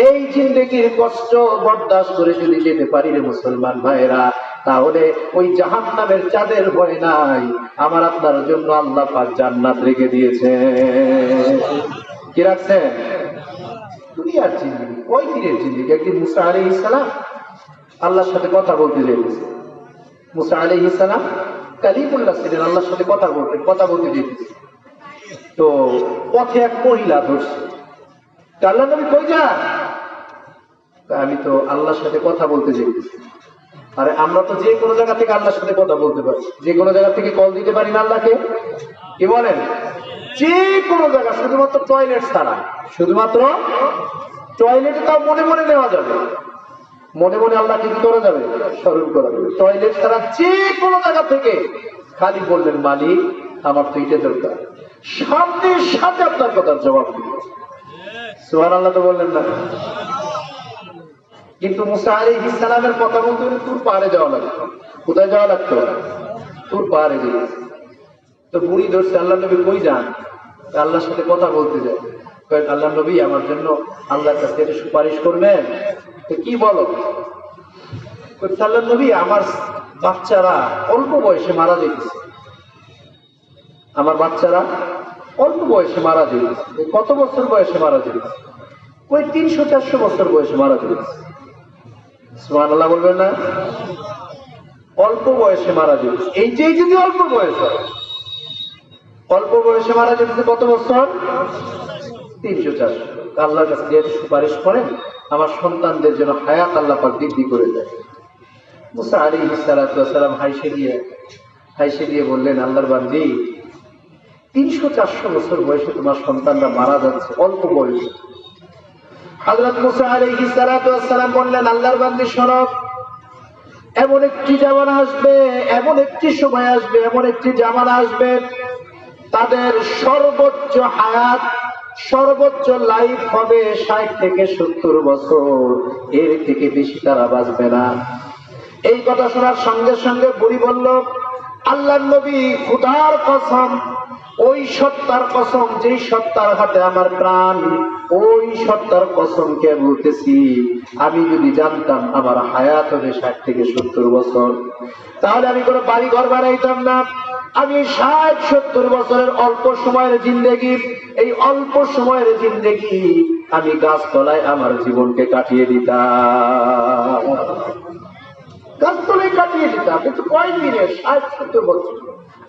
এই জিন্দেগির কষ্ট বরদাস্ত করে যদি যেতে পারি রে মুসলমান ভাইরা, তাহলে ওই জাহান্নামের চাঁদের ভয় নাই। আমার আপনার জন্য আল্লাহ পাক জান্নাত রেখে দিয়েছে। কি রাখছেন? দুনিয়ার জিন্দেগি, ওই দিনের জিন্দেগি। একদিন মুসা আলাইহিস সালাম আল্লাহর সাথে কথা বলতে যেতেছে। মুসা আলাইহিস সালাম কালিমুল্লাহ ছিলেন, আল্লাহর সাথে কথা বলতে যেতেছে। তো পথে এক মহিলা ধরছে। আল্লাহ নবী কই যান? আমি তো আল্লাহর সাথে কথা বলতে যেতেছি। আরে আমরা তো যে কোনো জায়গা থেকে আল্লাহর সাথে কথা বলতে পারি, যে কোনো জায়গা থেকে কল দিতে পারি না আল্লাহকে? কি বলেন? যে কোনো জায়গা, শুধুমাত্র টয়লেট ছাড়া, শুধুমাত্র টয়লেটে তাও মনে মনে নেওয়া যাবে, মনে মনে আল্লাহকে কি করা যাবে? স্মরণ করা যাবে। টয়লেট ছাড়া যে কোনো জায়গা থেকে খালি বললেন, মালিক আমার তো এটা দরকার, সাথে সাথে আপনার কথার জবাব দিল। সুবহানাল্লাহ তো বললেন না? কিন্তু মুসা আলাইহিস সালামের কথা বলতে হলে তুর পাহাড়ে যাওয়া লাগতো। কোথায় যাওয়া লাগতো? তুর পাহাড়ে যেতে। তো বুড়ি ধরছে, আল্লাহ নবী কই যান? আল্লাহর সাথে কথা বলতে যায়। আল্লাহ নবী আমার জন্য আল্লাহর কাছে এটা সুপারিশ করবেন। তো কি বলো? আল্লাহ নবী, আমার বাচ্চারা অল্প বয়সে মারা যেতেছে, আমার বাচ্চারা অল্প বয়সে মারা যেতেছে। কত বছর বয়সে মারা যেতেছে? ওই 300-400 বছর বয়সে মারা যেতেছে। সুবহানাল্লাহ বলবেন না? অল্প বয়সে মারা যেতেছে। এইটাই যদি অল্প বয়স হয়, অল্প বয়সে মারা যেতেছে কত বছর? 300-400। আল্লাহর কাছে যে সুপারিশ করেন আমার সন্তানদের জন্য হায়াত আল্লাহ পাক বৃদ্ধি করে দেয়। মুসা আলাইহিস সালাম হাইসে দিয়ে বললেন, আল্লাহর বান্দী, 300-400 বছর বয়সে তোমার সন্তানরা মারা যাচ্ছে অল্প বয়সে। হযরত মুসা আলাইহিস সালাম বললেন, আল্লাহর বান্দী শোনো, এমন একটি জামানা আসবে, এমন একটি সময় আসবে, এমন একটি জামানা আসবে, তাদের সর্বোচ্চ হায়াত, সর্বোচ্চ লাইফ হবে 60 থেকে 70 বছর, এর থেকে বেশি তারা বাঁচবে না। এই কথা শোনার সঙ্গে সঙ্গে বুড়ি বলল, আল্লাহর নবী, খোদার কসম, ওই সত্তার কসম যেই সত্তার হাতে আমার প্রাণ, ওই সত্তার কসমকে বলতেছি, আমি যদি জানতাম আমার হায়াত হবে 60 থেকে 70 বছর, তাহলে আমি কোনো বাড়ি ঘর বানাইতাম না। আমি 60-70 বছরের অল্প সময়ের জিন্দেগি, এই অল্প সময়ের জিন্দেগি আমি গাছতলায় আমার জীবনকে কাটিয়ে দিতাম, গাছতলায় কাটিয়ে দিতাম। কিন্তু কয়েকদিনে 60-70 বছর।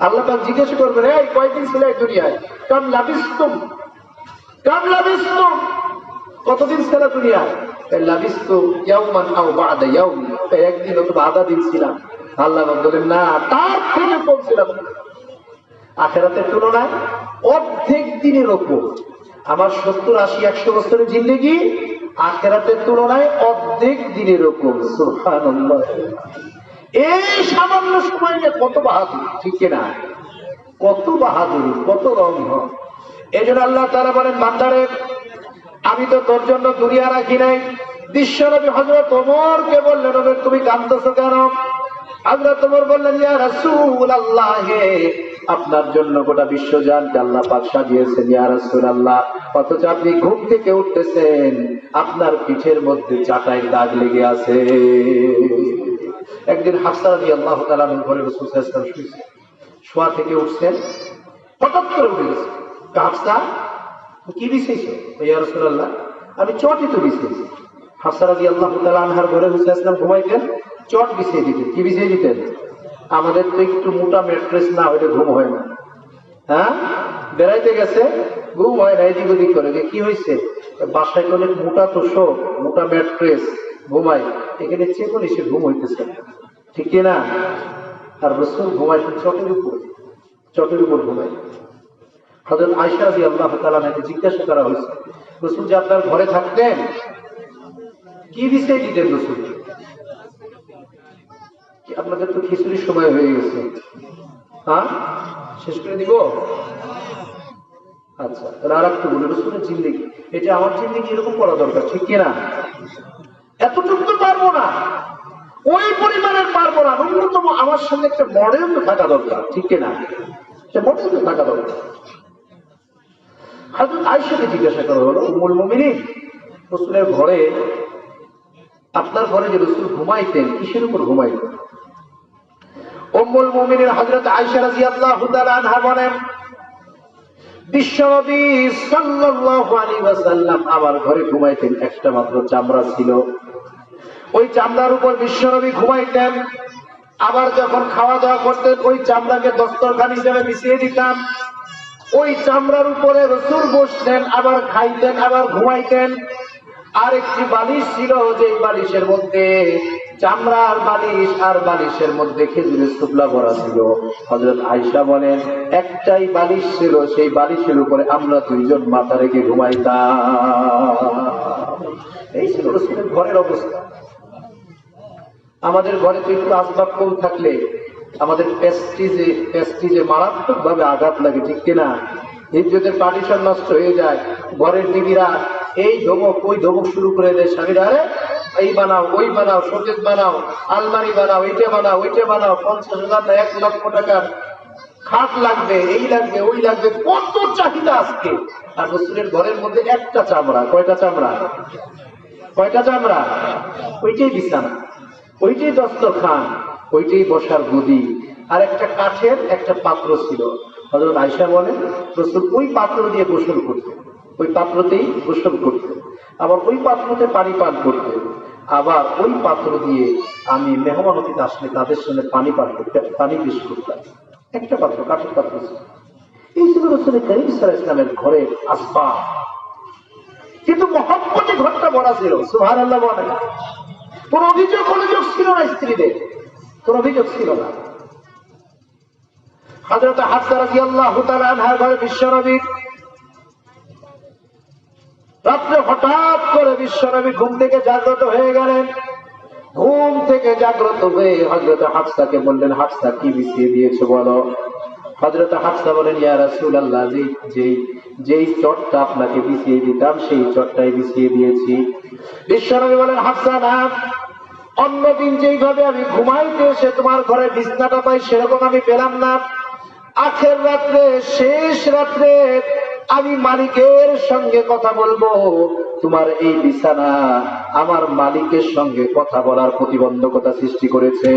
আল্লাহ পাক জিজ্ঞেস করবেন, এই কয়দিন ছিল এই দুনিয়ায়? কাম লাবিস্তুম, কাম লাবিস্তুম, কতদিন ছিল দুনিয়ায়? লাবিস্তু ইয়াওমান আও বা'দা ইয়াওম, একদিন অথবা আধা দিন ছিলাম। আল্লাহ বলেন, না, তার থেকে কম ছিলাম। আখিরাতের তুলনায় অর্ধেক দিনের ওপর। আমার 70-80-100 বছরের জিন্দেগি আখিরাতের তুলনায় অর্ধেক দিনের ওপর। সুবহানাল্লাহ। এই সামান্য সময় নিয়ে কত বাহাদুর, ঠিক কিনা? কত বাহাদুরি, কত রঙ। এই জন্য আল্লাহ তাআলা বলেন, বান্দারে, আমি তো তোর জন্য দুনিয়া রাখি নাই। বিশ্বনবী হযরত ওমরকে বললেন, ওমর তুমি কাঁদতেছো কেন? হযরত ওমর বললেন, ইয়া রাসূলুল্লাহ, আপনার জন্য গোটা বিশ্বজানকে আল্লাহ পাক সাজিয়েছেন ইয়া রাসূলুল্লাহ, অথচ আপনি ঘুম থেকে উঠতেছেন, আপনার পিঠের মধ্যে চাটাইয়ের দাগ লেগে আছে। একদিন হাফসা রাদিয়াল্লাহু তাআলা ঘরে রাসূল সাল্লাল্লাহু আলাইহি ওয়াসাল্লাম শুয়েছেন, শোয়া থেকে উঠছেন, হঠাৎ করে উঠে গেছে। হাফসা, কি বিছাইছো? ইয়া রাসূলুল্লাহ, আমি চটই তো বিছাইছি। হাফসা রাদিয়াল্লাহু তাআলা আনহার ঘরে রাসূল সাল্লাল্লাহু আলাইহি ওয়াসাল্লাম ঘুমাইতেন, চট বিছিয়ে দিতেন। কি বিছিয়ে দিতেন? আমাদের তো একটু মোটা ম্যাট্রেস না হইলে ঘুম হয় না। হ্যাঁ, বেড়াইতে গেছে, ঘুম হয় না, এদিক ওদিক করে। কি হয়েছে? বাসায় তো অনেক মোটা তোষক, মোটা ম্যাট্রেস, ঘুমাই, এখানে চেপে সে ঘুম হইতেছে, ঠিক কিনা? আর রাসূল ঘুমাইছেন চটের উপর, চটের উপর ঘুমাই। হযরত আয়েশা রাদিয়াল্লাহু তাআলা আনহাকে জিজ্ঞাসা করা হয়েছে, রাসূল যে আপনার ঘরে থাকতেন, কি বিছিয়ে দিতেন রাসূল? আপনাদের তো খিচুড়ির সময় হয়ে গেছে, হ্যাঁ, শেষ করে দিব? আচ্ছা, আর একটু বলে, রাসূলের জিন্দেগি, এটা আমার জিন্দেগি এরকম করা দরকার, ঠিক কিনা? এতটুকু তো পারবো না, ওই পরিমাণের পারবো না, ন্যূনতম আমার সঙ্গে একটা মডেল তো থাকা দরকার, ঠিক কিনা? সে মডেল তো থাকা দরকার। হযরত আয়েশাকে জিজ্ঞাসা করা হলো, উম্মুল মুমিনিন, রাসূলের ঘরে, আপনার ঘরে যে রাসূল ঘুমাইতেন, কিসের উপর ঘুমাইতেন? উম্মুল মুমিনিন হযরত আয়েশা রাদিয়াল্লাহু তাআলা আনহা বলেন, বিশ্বনবী সাল্লাল্লাহু আলাইহি ওয়াসাল্লাম আমার ঘরে ঘুমাইতেন, একটা মাত্র চামড়া ছিল, ওই চামড়ার উপর বিশ্বনবী ঘুমাইতেন। আবার যখন খাওয়া দাওয়া করতেন, ওই চামড়াকে দস্তরখান হিসেবে বিছিয়ে দিতাম, ওই চামড়ার উপরে রাসূল বসতেন, আবার খাইতেন, আবার ঘুমাইতেন। আর একটি বালিশ ছিল, যে বালিশের মধ্যে চামড়ার বালিশ, আর বালিশের মধ্যে খেজুরের শুকলা ভরা ছিল। হযরত আয়েশা বলেন, একটাই বালিশ ছিল, সেই বালিশের উপরে আমরা দুইজন মাথা রেখে ঘুমাইতাম। এই ছিল রাসূলের ঘরের অবস্থা। আমাদের ঘরে তো একটু আসবাব কম থাকলে আমাদের প্রেস্টিজে মারাত্মক ভাবে আঘাত লাগে, ঠিক কিনা? ইজ্জতের পার্টিশন নষ্ট হয়ে যায়। ঘরের বিবিরা এই ধমক ওই ধমক শুরু করে দেয় স্বামীরা, আরে এই বানাও, ওই বানাও, শোকেস বানাও, আলমারি বানাও, এইটা বানাও, ওইটা বানাও, 50,000 না 1 লক্ষ টাকার খাট লাগবে, এই লাগবে, ওই লাগবে, কত চাহিদা আজকে। আর রাসূলের ঘরের মধ্যে একটা চামড়া, কয়টা চামড়া? কয়টা চামড়া? ওইটাই বিছানা, ওইটাই দস্তরখান, ওইটাই বসার গদি, আর একটা কাঠের একটা পাত্র ছিল। হযরত আয়েশা বলেন রাসূল ওই পাত্র দিয়ে গোসল করতেন, ওই পাত্রতেই গোসল করতেন, আবার ওই পাত্রতে পানি পান করতেন, আবার ওই পাত্র দিয়ে আমি মেহমান অতিথি আসলে তাদের সঙ্গে পানি পান করতাম, পানি পেশ করতাম। একটা পাত্র, কাঠের পাত্র ছিল। এই ছিল রাসূল করিম সাল্লাল্লাহু আলাইহি ওয়াসাল্লামের ঘরের আসবাব। কিন্তু মহব্বতে ঘরটা ভরা ছিল। সুবহানাল্লাহ বলেন। কোন অভিযোগ ছিল না স্ত্রীদের, কোন অভিযোগ ছিল না। হযরত হাফসা রাদিয়াল্লাহু তাআলা আনহার ঘরে বিশ্বনবী রাত্রে হঠাৎ করে বিশ্বনবী ঘুম থেকে জাগ্রত হয়ে গেলেন। ঘুম থেকে জাগ্রত হয়ে হযরত হাফসাকে বললেন, হাফসা কি বিছিয়ে দিয়েছো বলো। হযরত হাফসা বলেন, ইয়া রাসূলুল্লাহ, যেই চটটা আপনাকে বিছিয়ে দিতাম সেই চটটাই বিছিয়ে দিয়েছি। বিশ্বনবী বলেন, হাফসা না, অন্যদিন যেইভাবে আমি ঘুমাইতে এসে তোমার ঘরে বিছনাটা পাই সেরকম আমি পেলাম না। আখের রাত্রে, শেষ রাত্রে আমি মালিকের সঙ্গে কথা বলবো, তোমার এই বিছানা আমার মালিকের সঙ্গে কথা বলার প্রতিবন্ধকতা সৃষ্টি করেছে।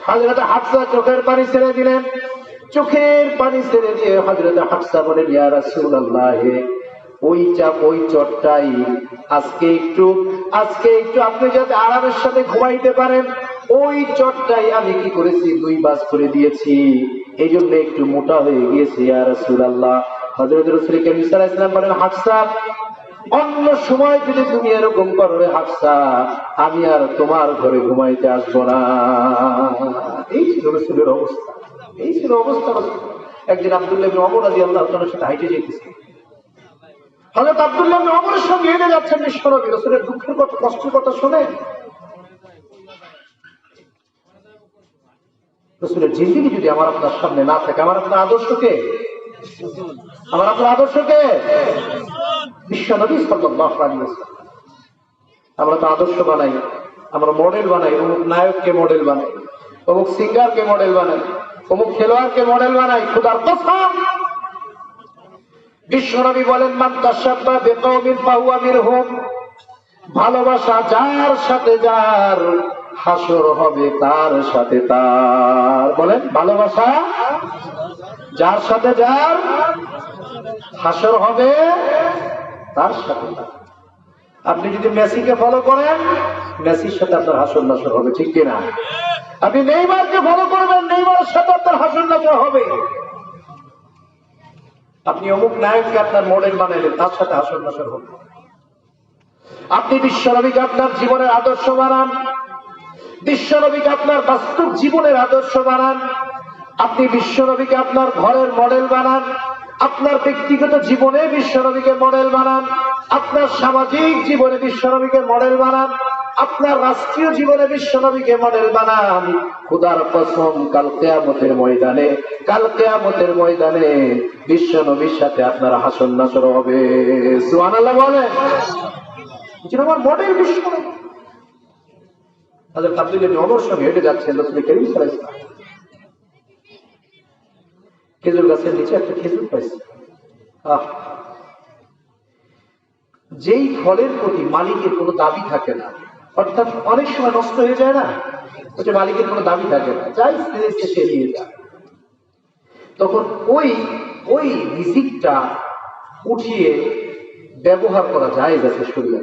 হযরত হাফসা চোখের পানি ছেড়ে দিলেন। চোখের পানি ছেড়ে দিয়ে হযরত হাফসা বলেন, ইয়া রাসূলুল্লাহ, ওই চটটাই আজকে একটু আপনি যাতে আরামের সাথে ঘুমাইতে পারেন, ওই চটটাই আমি কি করেছি, 2 ভাঁজ করে দিয়েছি, এই জন্য একটু মোটা হয়ে গিয়েছে ইয়া রাসূলুল্লাহ। হযরত রাসূল করিম সাল্লাল্লাহু আলাইহি ওয়াসাল্লাম বলেন, হাফসা, অন্য সময় যদি তুমি এরকম করো রে হাফসা, আমি আর তোমার ঘরে ঘুমাইতে আসবো না। এই ছিল রাসূলের অবস্থা, এই ছিল অবস্থা। একদিন আব্দুল্লাহ ইবনে ওমর রাদিয়াল্লাহু তাআলার সাথে হাইটে যেতেছে। হযরত আব্দুল্লাহ ইবনে ওমরের সঙ্গে হেঁটে যাচ্ছেন বিশ্বনবী। রাসূলের দুঃখের কথা, কষ্টের কথা শুনে রাসূলের জিন্দেগি যদি আমার আপনার সামনে না থাকে, আমার আপনার আদর্শকে, আমার আপনার আদর্শকে বিশ্বনবী সাল্লাল্লাহু আলাইহি ওয়াসাল্লাম। আমরা তো আদর্শ বানাই, আমরা মডেল বানাই, অমুক নায়ককে মডেল বানাই, অমুক সিঙ্গারকে মডেল বানাই, অমুক খেলোয়াড়কে মডেল বানাই। খোদার কসম, বিশ্বনবী বলেন, মান তাশাব্বা বিকওমিন ফাহুয়া মিনহুম। ভালোবাসা যার সাথে যার, হাসর হবে তার সাথে তার। বলেন, ভালোবাসা যার সাথে যার, হাসর হবে তার সাথে তার। আপনি যদি মেসিকে ফলো করেন, মেসির সাথে আপনার হাসর নাসর হবে, ঠিক কিনা? আপনি নেইমারকে ফলো করবেন, নেইমারের সাথে আপনার হাসর নাসর হবে। আপনি অমুক নায়ককে আপনার মডেল বানাইলেন, তার সাথে হাসর নাসর হবে। আপনি বিশ্বনবীকে আপনার জীবনের আদর্শ বানান, বিশ্বনবীকে আপনার বাস্তব জীবনের আদর্শ বানান। আপনি বিশ্বনবীকে আপনার ঘরের মডেল বানান, আপনার ব্যক্তিগত জীবনে বিশ্বনবীকে মডেল বানান, আপনার সামাজিক জীবনে বিশ্বনবীকে মডেল বানান, আপনার রাষ্ট্রীয় জীবনে বিশ্বনবীকে মডেল বানান। খোদার কসম, কাল কিয়ামতের ময়দানে বিশ্বনবীর সাথে আপনার হাসর নাসর হবে। সুবহানাল্লাহ বলেন। আমার মডেল বিশ্বনবী। হযরত আব্দুল্লাহ ইবনে ওমর সঙ্গে হেঁটে যাচ্ছেন রাসূল করিম সাল্লাল্লাহু আলাইহি ওয়াসাল্লাম। খেজুর গাছের নিচে একটা খেজুর পাইছে। যেই ফলের প্রতি মালিকের কোনো দাবি থাকে না, অর্থাৎ অনেক সময় নষ্ট হয়ে যায় না, ওই মালিকের কোনো দাবি থাকে না, যাই সে নিয়ে যায়, তখন ওই রিজিকটা উঠিয়ে ব্যবহার করা যায় যাতে শরীরে।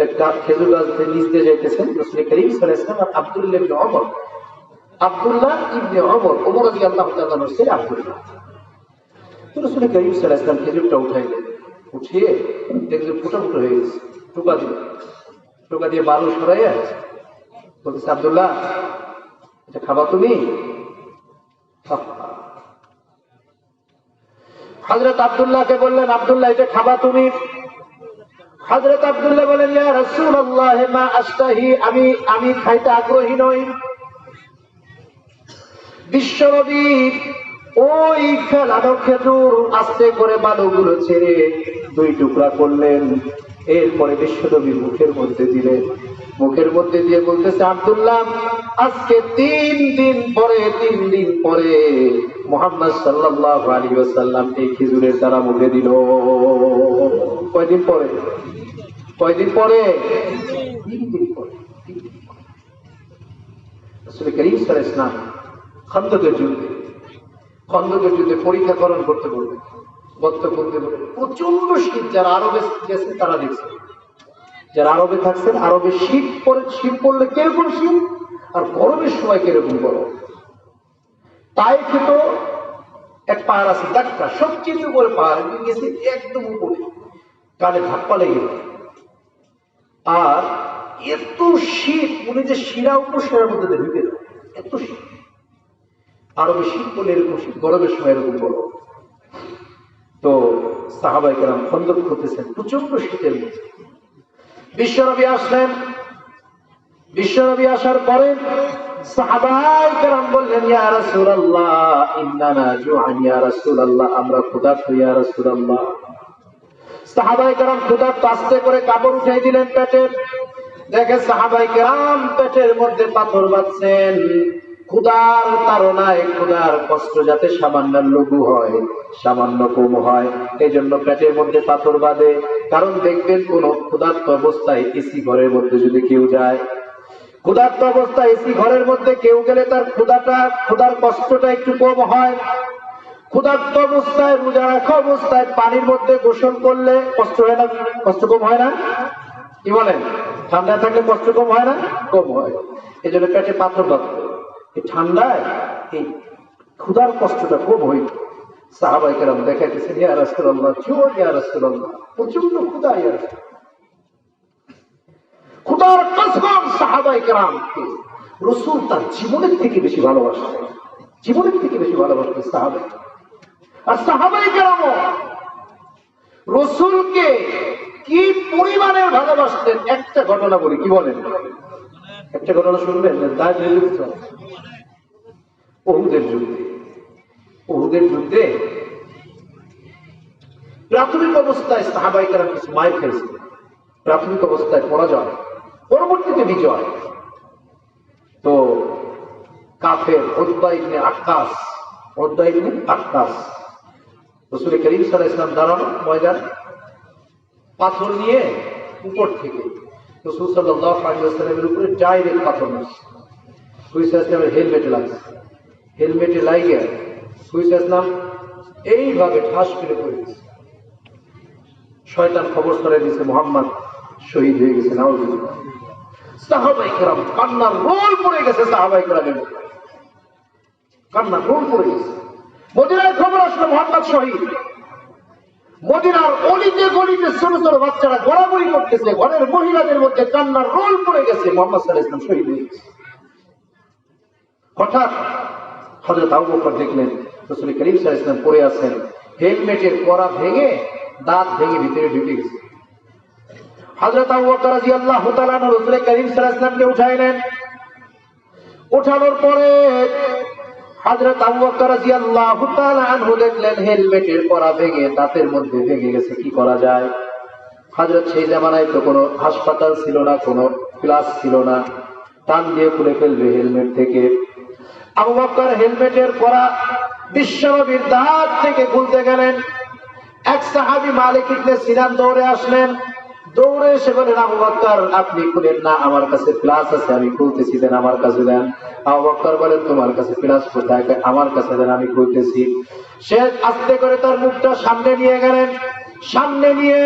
একটা খেজুর গাছের নিচ দিয়ে যাইতেছেন রাসূল করিম সাল্লাল্লাহু আলাইহি ওয়াসাল্লাম। আব্দুল্লাহ ইবনে ওমর, ওমর রাদিয়াল্লাহু তাআলা আনহু ছেলে আব্দুল্লাহ। রাসূল করিম সাল্লাল্লাহু আলাইহি ওয়াসাল্লাম খেজুরটা উঠিয়ে দেখলেন ফুটো হয়ে গেছে। টোকা দিয়ে বালু সরাইয়া বলতেছে, আব্দুল্লাহ, এটা খাবা তুমি? হযরত আব্দুল্লাহকে বললেন, আব্দুল্লাহ, এটা খাবা তুমি? হযরত আব্দুল্লাহ বলেন, ইয়া রাসূলুল্লাহ, মা আশতাহি, আমি খাইতে আগ্রহী নই। বিশ্বনবী ওই ফেলানো খেজুর আস্তে করে বালুগুলো ছেড়ে 2 টুকরা করলেন। এরপরে বিশ্বনবীর মুখের মধ্যে দিলেন, মুখের মধ্যে দিয়ে বলতেছে, আব্দুল্লাহ আজকে 3 দিন পরে মুহাম্মদ সাল্লাল্লাহু আলাইহি ওয়াসাল্লাম এই খেজুরের দ্বারা মুখে দিল। কয়দিন পরে? 3 দিন পরে। রাসূল কারীম সাল্লাল্লাহু আলাইহি ওয়াসাল্লাম খন্দকের যুদ্ধে পরীক্ষাকরণ করতে বলবেন, গর্ত করতে বলবেন। প্রচন্ড শীত, যারা আরবে গেছে তারা দেখছে, যারা আরবে থাকছেন, আরবে শীত পড়লে কিরকম শীত, আর গরমের সময় কিরকম গরম। তাইফে তো এক পাহাড় আছে দাক্কা, সবচেয়ে উপরে পাহাড়, গেছে একদম উপরে, কানে ধাপ্পা লেগে গেল। আর এত শীত, উনি যে শিরা উপশিরার মধ্যে ঢুকে যায়, এত শীত। আরবে শীত পড়লে এরকম শীত, গরমের সময় এরকম গরম। তো সাহাবায়ে কেরাম খন্দক করতেছেন প্রচন্ড শীতের মধ্যে। বিশ্বনবী আসলেন, বিশ্বনবী আসার পরে সাহাবায়ে কেরাম বললেন, ইয়া রাসূলুল্লাহ ইন্নানা জুআন, ইয়া রাসূলুল্লাহ আমরা ক্ষুধার্ত, ইয়া রাসূলুল্লাহ। সাহাবায়ে কেরাম ক্ষুধার্ত, আস্তে করে কাপড় উঠাই দিলেন পেটে। দেখে সাহাবায়ে কেরাম পেটের মধ্যে পাথর বাঁধছেন, ক্ষুধার তাড়নায়, ক্ষুধার কষ্ট যাতে সামান্য লঘু হয়, সামান্য কম হয়, এই জন্য পেটের মধ্যে পাথর বাঁধে। কারণ দেখবেন কোন ক্ষুধার্ত অবস্থায় এসি ঘরের মধ্যে যদি কেউ যায়, ক্ষুধার্ত অবস্থায় এসি ঘরের মধ্যে কেউ গেলে তার ক্ষুধার কষ্টটা একটু কম হয়। ক্ষুধার্ত অবস্থায়, রোজা রাখা অবস্থায় পানির মধ্যে গোসল করলে কষ্ট হয় না? কষ্ট কম হয় না? কি বলেন? ঠান্ডায় থাকলে কষ্ট কম হয় না? কম হয়। এই জন্য পেটে পাথর বাঁধত। এই ঠান্ডায় এই ক্ষুধার কষ্টটা কম হইত। সাহাবায়ে কেরাম দেখাইতেছেন, ইয়া রাসূলুল্লাহ, জোর ইয়া রাসূলুল্লাহ, প্রচন্ড ক্ষুধা, ইয়া রাসূলুল্লাহ। ক্ষুধার কসম সাহাবায়ে কেরামকে রাসূল তার জীবনের থেকে বেশি ভালোবাসতেন, জীবনের থেকে বেশি ভালোবাসতেন সাহাবায়ে। আর সাহাবায়ে কেরামও রাসূলকে কি পরিমাণের ভালোবাসতেন, একটা ঘটনা বলি, কি বলেন? একটা ঘটনা শুনবেন? উহুদের যুদ্ধে প্রাথমিক অবস্থায় সাহাবায়ে কেরাম কিছু মাইর খেয়েছিল, প্রাথমিক অবস্থায় পরাজয়, পরবর্তীতে বিজয়। তো কাফের উতবা ইবনে আক্কাস রাসূল কারীম সাল্লাল্লাহু আলাইহি ওয়াসাল্লাম দাঁড়ানো ময়দান, পাথর নিয়ে উপর থেকে রাসূল সাল্লাল্লাহু আলাইহি ওয়াসাল্লামের উপরে ডাইরেক্ট পাথর মারছে। হুইসাসলামের হেলমেটে লাগছে, হেলমেটে লাগিয়ে হুইসাসলাম এইভাবে ঠাস করে পড়ে গেছে। শয়তান খবর ছড়াই দিয়েছে মুহাম্মদ শহীদ হয়ে গেছে। নাউযুবিল্লাহ। সাহাবায়ে কেরাম কান্নার রোল পড়ে গেছে, সাহাবায়ে কেরামের কান্নার রোল পড়ে গেছে। মদিনায় খবর আসলো মুহাম্মদ শহীদ। মদিনার অলিতে গলিতে ছোট ছোট বাচ্চারা গড়াগড়ি করতেছে, ঘরের মহিলাদের মধ্যে কান্নার রোল পড়ে গেছে, মুহাম্মদ সাল্লাল্লাহু আলাইহি ওয়াসাল্লাম শহীদ হয়ে গেছে। হঠাৎ হযরত আবু বকর দেখলেন রাসূল কারীম সাল্লাল্লাহু আলাইহি ওয়াসাল্লাম পড়ে আছেন, হেলমেটের কড়া ভেঙে, দাঁত ভেঙে ভিতরে ঢুকে গেছে। হযরত আবু বকর রাদিয়াল্লাহু তাআলা রাসূল কারীম সাল্লাল্লাহু আলাইহি ওয়াসাল্লামকে উঠাইলেন। উঠানোর পরে হযরত আবু বকর রাদিয়াল্লাহু তাআলা আনহু দেখলেন হেলমেটের কড়া ভেঙে, দাঁতের মধ্যে ভেঙে গেছে, কি করা যায়? হযরত সেই জামানায় তো কোনো হাসপাতাল ছিল না, কোনো ক্লাস ছিল না, টান দিয়ে খুলে ফেলবে হেলমেট থেকে। আবু বকর হেলমেটের কড়া বিশ্বনবীর দাঁত থেকে খুলতে গেলেন। এক সাহাবী মালিক ইবনে সিনান দৌড়ে আসলেন, দৌড়ে এসে বলেন, আবু বকর আপনি খুলেন না, আমার কাছে প্লাস আছে, আমি খুলতেছি, দেন আমার কাছে দেন। আবু বকর বলেন, তোমার কাছে প্লাস কোথায়? আমার কাছে দেন, আমি খুলতেছি। সে আস্তে করে তার মুখটা সামনে নিয়ে গেলেন, সামনে নিয়ে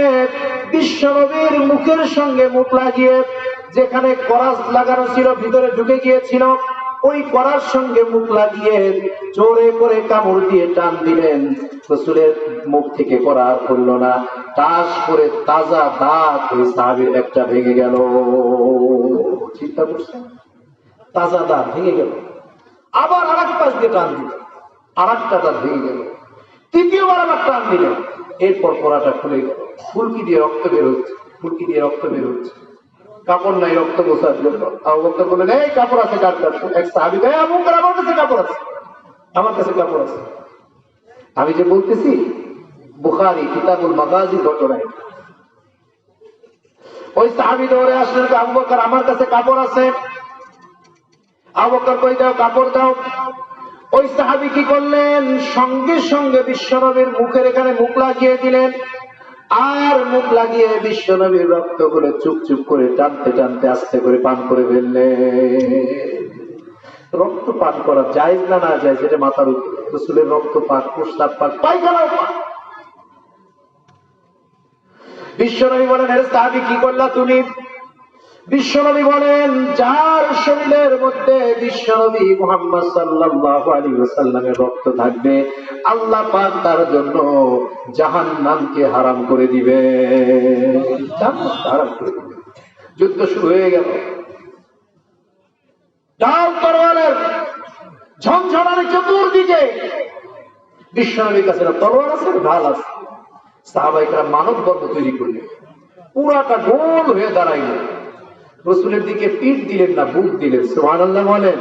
বিশ্বনবীর মুখের সঙ্গে মুখ লাগিয়ে যেখানে করাস লাগানো ছিল ভিতরে ঢুকে গিয়েছিল, ওই করার সঙ্গে মুখ লাগিয়ে জোরে করে কামড় দিয়ে টান দিলেন। রাসূলের মুখ থেকে করা আর করল না, টাস করে তাজা দাঁত ওই সাহাবীর একটা ভেঙে গেল। চিন্তা করছেন? তাজা দাঁত ভেঙে গেল। আবার আরেক পাশ দিয়ে টান দিল, আরেকটা দাঁত ভেঙে গেল। তৃতীয়বার আবার টান দিলেন, এরপর পরাটা খুলে গেল। ফুলকি দিয়ে রক্ত বের হচ্ছে, ফুলকি দিয়ে রক্ত বের হচ্ছে। কাপড় নাই রক্ত মোছার জন্য। আবু বকর বললেন, এই কাপড় আছে কার কাছে? এক সাহাবী বলে, আবু বকর আমার কাছে কাপড় আছে, আমার কাছে কাপড় আছে। আমি যে বলতেছি বুখারী কিতাবুল মাগাজি ঘটনা। ওই সাহাবী দৌড়ে আসলেন, আবু বকর আমার কাছে কাপড় আছে। আবু বকর কই দাও, কাপড় দাও। ওই সাহাবী কি করলেন, সঙ্গে সঙ্গে বিশ্বনবীর মুখের এখানে মুখ লাগিয়ে দিলেন, আর মুখ লাগিয়ে বিশ্বনবীর রক্তগুলো চুপ চুপ করে টানতে টানতে আস্তে করে পান করে ফেললেন। রক্ত পান করা জায়েজ না না জায়েজ, এটা মাথার উপর। রাসূলের রক্ত পাক, প্রস্রাব পাক, পায়খানা পাক। বিশ্বনবী বলেন, হে সাহাবী কি করলা তুমি? বিশ্বনবী বলেন, যার শরীরের মধ্যে বিশ্বনবী মুহাম্মদ সাল্লাল্লাহু আলাইহি ওয়াসাল্লামের রক্ত থাকবে, আল্লাহ পাক তার জন্য জাহান্নামকে হারাম করে দিবে। হারাম করে দিবে। যুদ্ধ শুরু হয়ে গেল, ঢাল তরোয়ালের ঝনঝনানি চতুর্দিকে। বিশ্বনবীর কাছে তলোয়ার আছে, ঢাল আছে। সাহাবায়ে কেরাম মানববন্ধ তৈরি করলেন, পুরাটা গোল হয়ে দাঁড়াইল। রাসূলের দিকে পিঠ দিলেন না, বুক দিলেন। সুবহানাল্লাহ বলেন।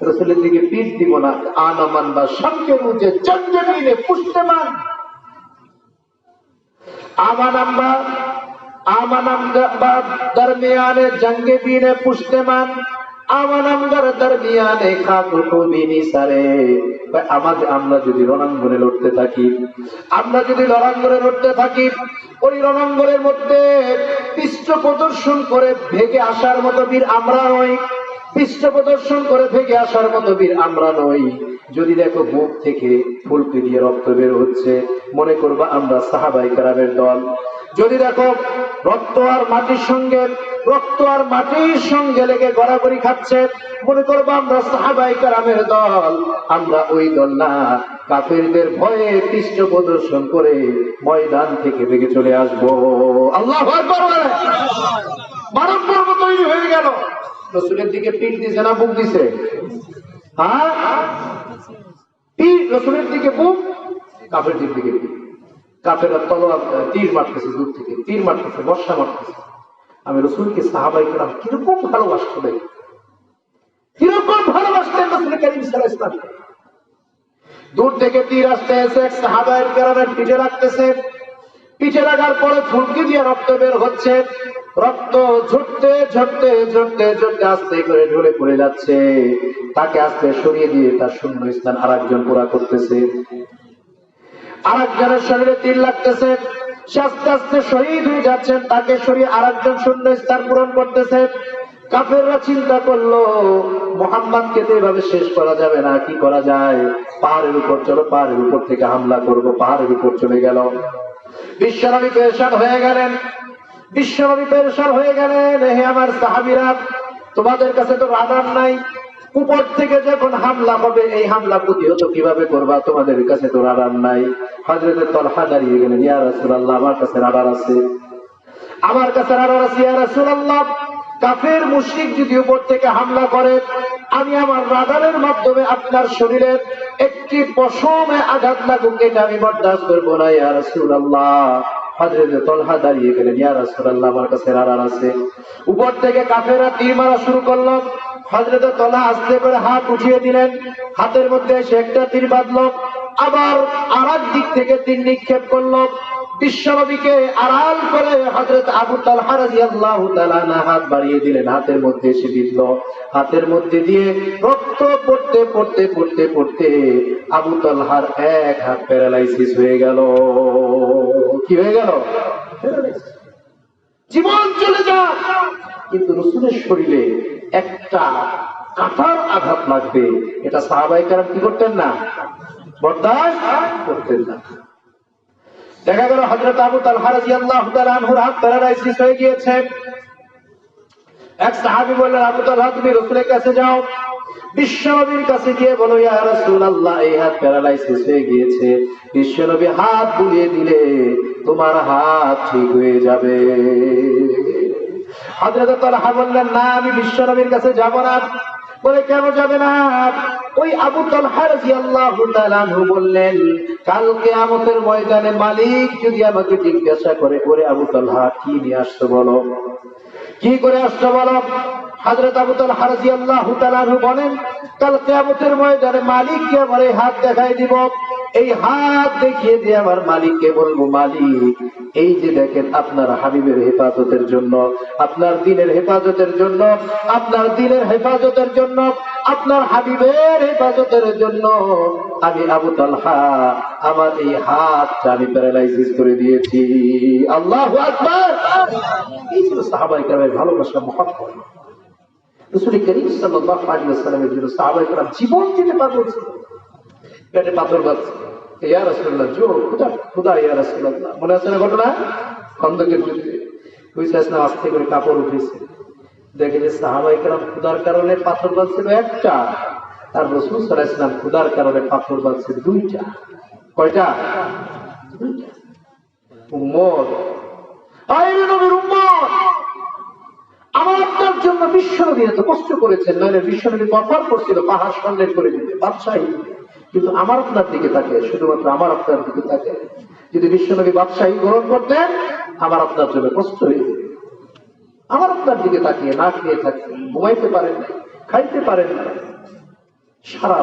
রাসূলের দিকে পিঠ দিব না। আনামান বা শামকে মুজে জঞ্জবিনে পুষ্টেমান, আমানাম্বা দরমিয়ানে জঙ্গে বিনে পুষ্টেমান, আমানামগার দরমিয়ানে খাকুকু বিনি সারে। আমরা যদি রণাঙ্গনে লড়তে থাকি, আমরা যদি রণাঙ্গনে লড়তে থাকি, ওই রণাঙ্গনের মধ্যে পৃষ্ঠ প্রদর্শন করে ভেগে আসার মতো বীর আমরা নই। পৃষ্ঠ প্রদর্শন করে ভেগে আসার মতো বীর আমরা নই। যদি দেখো বুক থেকে ফুলকি দিয়ে রক্ত বের হচ্ছে, মনে করবা আমরা সাহাবায়ে কেরামের দল। যদি দেখো রক্ত আর মাটির সঙ্গে লেগে গড়াগড়ি খাচ্ছে, মনে করবো আমরা সাহাবায়ে কেরামের দল। আমরা ওই দল না। কাফেরদের ভয়ে পৃষ্ঠ প্রদর্শন করে ময়দান থেকে ভেগে চলে আসবো। আল্লাহু আকবার বলে মানব পর্ব তৈরি হয়ে গেল। রাসূলের দিকে পিঠ দিছে না বুক দিছে? হ্যাঁ, পিঠ রাসূলের দিকে বুক, কাফেরদের দিকে পিঠ। কাফেররা তলোয়ার তীর মারতেছে, দূর থেকে তীর মারতেছে, বর্ষা মারতেছে। আমি রাসূলকে সাহাবায়ে কেরাম কিরকম ভালোবাসতেন, কিরকম ভালোবাসতেন রাসূল কারীম সাল্লাল্লাহু আলাইহি ওয়াসাল্লাম। দূর থেকে তীর আসতে এসে সাহাবায়ে কেরামের পিঠে লাগতেছে। পিঠে লাগার পরে ফুলকি দিয়ে রক্ত বের হচ্ছে। রক্ত ঝরতে ঝরতে ঝরতে ঝরতে আস্তে করে ঢলে পড়ে যাচ্ছে। তাকে আস্তে সরিয়ে দিয়ে তার শূন্য স্থান আরেকজন পুরা করতেছে। আরেকজনের শরীরে তীর লাগতেছে, সে আস্তে আস্তে শহীদ হয়ে যাচ্ছেন। তাকে সরিয়ে আরেকজন শূন্য স্থান পূরণ করতেছে। কাফেররা চিন্তা করলো, মুহাম্মদকে তো এভাবে শেষ করা যাবে না, কি করা যায়? পাহাড়ের উপর চলো, পাহাড়ের উপর থেকে হামলা করব। পাহাড়ের উপর চলে গেল। বিশ্বনবী পেরেশান হয়ে গেলেন। হে আমার সাহাবীরা, তোমাদের কাছে তো রাডার নাই। উপর থেকে যখন হামলা হবে, এই হামলা প্রতিহত কিভাবে করবা? তোমাদের কাছে তো রাডার নাই। হযরত তালহা দাঁড়িয়ে গেলেন, ইয়া রাসূলুল্লাহ, আমার কাছে রাডার আছে, ইয়া রাসূলুল্লাহ। কাফের মুশরিক যদি উপর থেকে হামলা করে, আমি আমার রাডারের মাধ্যমে আপনার শরীরের একটি পশমে আঘাত লাগুক, এটা আমি বরদাস্ত করবো না ইয়া রাসূলুল্লাহ। হযরত তালহা দাঁড়িয়ে গেলেন, ইয়া রাসূলুল্লাহ, আমার কাছে রাডার আছে। উপর থেকে কাফেররা তীর মারা শুরু করলো। হযরত তালহা আস্তে করে হাত উঠিয়ে দিলেন, হাতের মধ্যে সে একটা তীর বাঁধলো। আবার আরেক দিক থেকে তীর নিক্ষেপ করলো। বিশ্বনবীকে আড়াল করে হযরত আবু তালহা রাদিয়াল্লাহু তাআলা হাত বাড়িয়ে দিলেন, হাতের মধ্যে এসে বিঁধল। হাতের মধ্যে দিয়ে রক্ত পড়তে পড়তে পড়তে পড়তে আবু তালহার এক হাত প্যারালাইসিস হয়ে গেল। কি হয়ে গেল? জীবন চলে যায়। কিন্তু রাসূলের শরীরে একটা কাঁটার আঘাত লাগবে, এটা সাহাবায়ে কেরাম কি করতেন না? বরদাস্ত করতেন না। দেখা গেল হযরত আবু তালহা রাদিয়াল্লাহু তাআলা আনহুর হাত প্যারালাইসিস হয়ে গিয়েছে। এক সাহাবী বললেন, আবু তালহা, তুমি রাসূলের কাছে যাও, বিশ্বনবীর কাছে গিয়ে বলো, ইয়া রাসূলুল্লাহ, এই হাত প্যারালাইসিস হয়ে গিয়েছে। বিশ্বনবী হাত বুলিয়ে দিলে তোমার হাত ঠিক হয়ে যাবে। হযরত তালহা বললেন, না, আমি বিশ্বনবীর কাছে যাব না। বলে, কেন যাবে না? ওই আবু তালহা রাদিয়াল্লাহু তাআলা আনহু বললেন, কাল কিয়ামতের ময়দানে মালিক যদি আমাকে জিজ্ঞাসা করে, ওরে আবু তালহা, কি নিয়ে আসছো বলো, কি করে আসছো বলো? হযরত আবু তালহা রাদিয়াল্লাহু তাআলা আনহু বলেন, কাল কিয়ামতের ময়দানে মালিককে আমার এই হাত দেখাই দিব। এই হাত দেখিয়ে দিয়ে আমার মালিককে বলবো, মালিক এই যে দেখেন আপনার হাবিবের হেফাজতের জন্য, আপনার দ্বীনের হেফাজতের জন্য, আপনার দ্বীনের হেফাজতের জন্য, আপনার হাবিবের হেফাজতের জন্য আমি আবু তালহা আমার এই হাতটা আমি প্যারালাইসিস করে দিয়েছি। আল্লাহু আকবার। এই ছিল সাহাবায়ে কেরামের ভালোবাসা, মহব্বত। রাসূল করিম সাল্লাল্লাহু আলাইহি ওয়াসাল্লামের জন্য সাহাবায়ে কেরাম জীবন দিতে পারল। পেটে পাথর বাঁধছে, ইয়া রাসূলুল্লাহ, জো খুদা খুদা, ইয়া রাসূলুল্লাহ। মনে আছে না ঘটনা? খন্দকের যুদ্ধে হুইসাইসলাম আস্তে করে কাপড় উঠেছে, দেখে যে সাহাবায়ে কেরাম খুদার কারণে পাথর বাঁধছিল একটা, আর রাসূল সাল্লাল্লাহু আলাইহি ওয়াসাল্লাম খুদার কারণে পাথর বাঁধছে দুইটা। কয়টা? দুইটা। উম্মত, আইরে নবীর উম্মত, আমার আপনার জন্য বিশ্বনবী এত কষ্ট করেছেন, নইলে বিশ্বনবী অফার করছিল পাহাড় সন্দেহ করে দিতে, বাদশাহী, কিন্তু আমার আপনার দিকে তাকে, শুধুমাত্র আমার আপনার দিকে তাকে। যদি বিশ্বনবী বাদশাহী গ্রহণ করতেন আমার আপনার জন্য কষ্ট হয়ে যেত। আমার আপনার দিকে তাকিয়ে না খেয়ে থাকতেন, ঘুমাইতে পারেন না, খাইতে পারেন না, সারা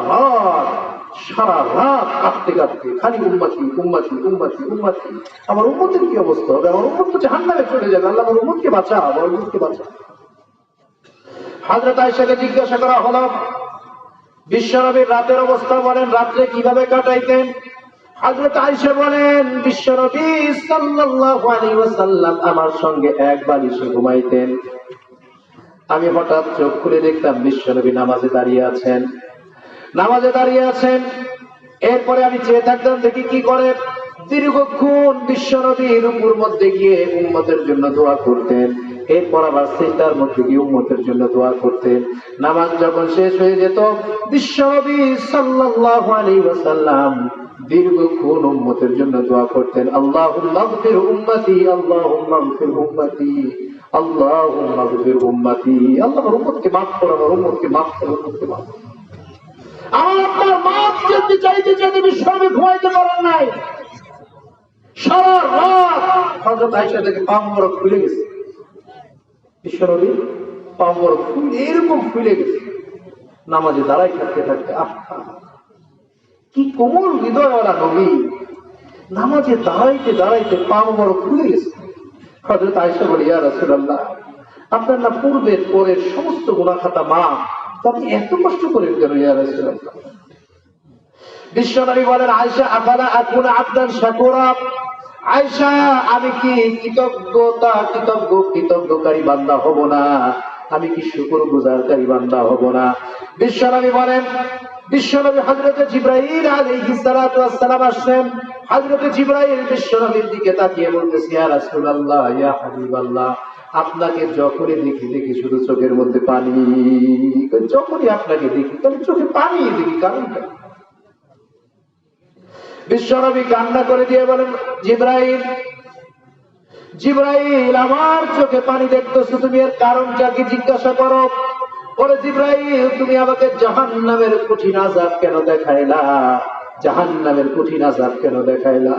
রাত কাঁদতে কাঁদতে খালি উম্মতি উম্মতি উম্মতি উম্মতি। আমার উম্মতের কি অবস্থা হবে? আমার উম্মত তো জাহান্নামে চলে যাবে। আল্লাহ আমার উম্মতকে বাঁচা, আমার উম্মতকে বাঁচা। হযরত আয়েশাকে জিজ্ঞাসা করা হলো, বিশ্বনবীর রাতের অবস্থা বলেন, রাত্রে কিভাবে কাটাইতেন? হযরত আয়েশা বলেন, বিশ্বনবী সাল্লাল্লাহু আলাইহি ওয়াসাল্লাম আমার সঙ্গে এক বালিশে ঘুমাইতেন। আমি হঠাৎ চোখ খুলে দেখতাম বিশ্বনবী নামাজে দাঁড়িয়ে আছেন, নামাজে দাঁড়িয়ে আছেন। এরপরে আমি চেয়ে থাকতাম দেখি কি করে। দীর্ঘক্ষণ বিশ্বনবী রুকুর মধ্যে গিয়ে উম্মতের জন্য দোয়া করতেন, এরপর আবার সিজদার মধ্যে গিয়ে উম্মতের জন্য দোয়া করতেন। নামাজ যখন শেষ হয়ে যেত বিশ্বনবী সাল্লাল্লাহু আলাইহি ওয়াসাল্লাম দীর্ঘক্ষণ উম্মতের জন্য দোয়া করতেন, আল্লাহুম্মা গফির উম্মতি, আল্লাহুম্মা গফির উম্মতি, আল্লাহুম্মা গফির উম্মতি। আল্লাহ আমার উম্মতকে মাফ করো, আমার উম্মতকে মাফ করো, উম্মতকে মাফ করো। আমার আপনার মাফ চাইতে চাইতে চাইতে বিশ্বনবী ঘুমাইতে পারেন নাই। সারা রাত হযরত আয়েশা থেকে পা মোবারক ফুলে গেছে, বিশ্বনবী পা মোবারক ফুলে এরকম ফুলে গেছে নামাজে দাঁড়াই থাকতে থাকতে। কি কোমল হৃদয়ওয়ালা নবী, নামাজে দাঁড়াইতে দাঁড়াইতে পা মোবারক ফুলে গেছে। হযরত আয়েশা বলে, ইয়া রাসূলুল্লাহ, আপনার না পূর্বের পরের সমস্ত গুনাহ খাতা মাফ, আপনি এত কষ্ট করেন কেন ইয়া রাসূলুল্লাহ? বিশ্বনবী বলেন, আয়েশা, আফালা আকুনা আবদান শাকুরা, আয়েশা আমি কি কৃতজ্ঞকারী বান্দা হব না? আমি কি শুকরগুজারকারী বান্দা হব না? বিশ্বনবী বলেন, বিশ্বনবী হযরত জিবরাইল আলাইহিস সালাতু ওয়াস সালাম আসেন। হযরত জিবরাইল বিশ্বনবীর দিকে তাকিয়ে বলতেছে, ইয়া রাসূলুল্লাহ, ইয়া হাবিবাল্লাহ, আপনাকে যখনই দেখি শুধু চোখের মধ্যে পানি। যখনই আপনাকে দেখি তাহলে চোখে পানি দেখি, কারণটা? বিশ্বনবী কান্না করে দিয়ে বলেন, জিবরাইল আমার চোখে পানি দেখতেছো, তুমি এর কারণটা কি জিজ্ঞাসা করো। ওরে জিবরাইল, তুমি আমাকে জাহান্নামের কঠিন আযাব কেন দেখাইলা? জাহান্নামের কঠিন আযাব কেন দেখাইলা?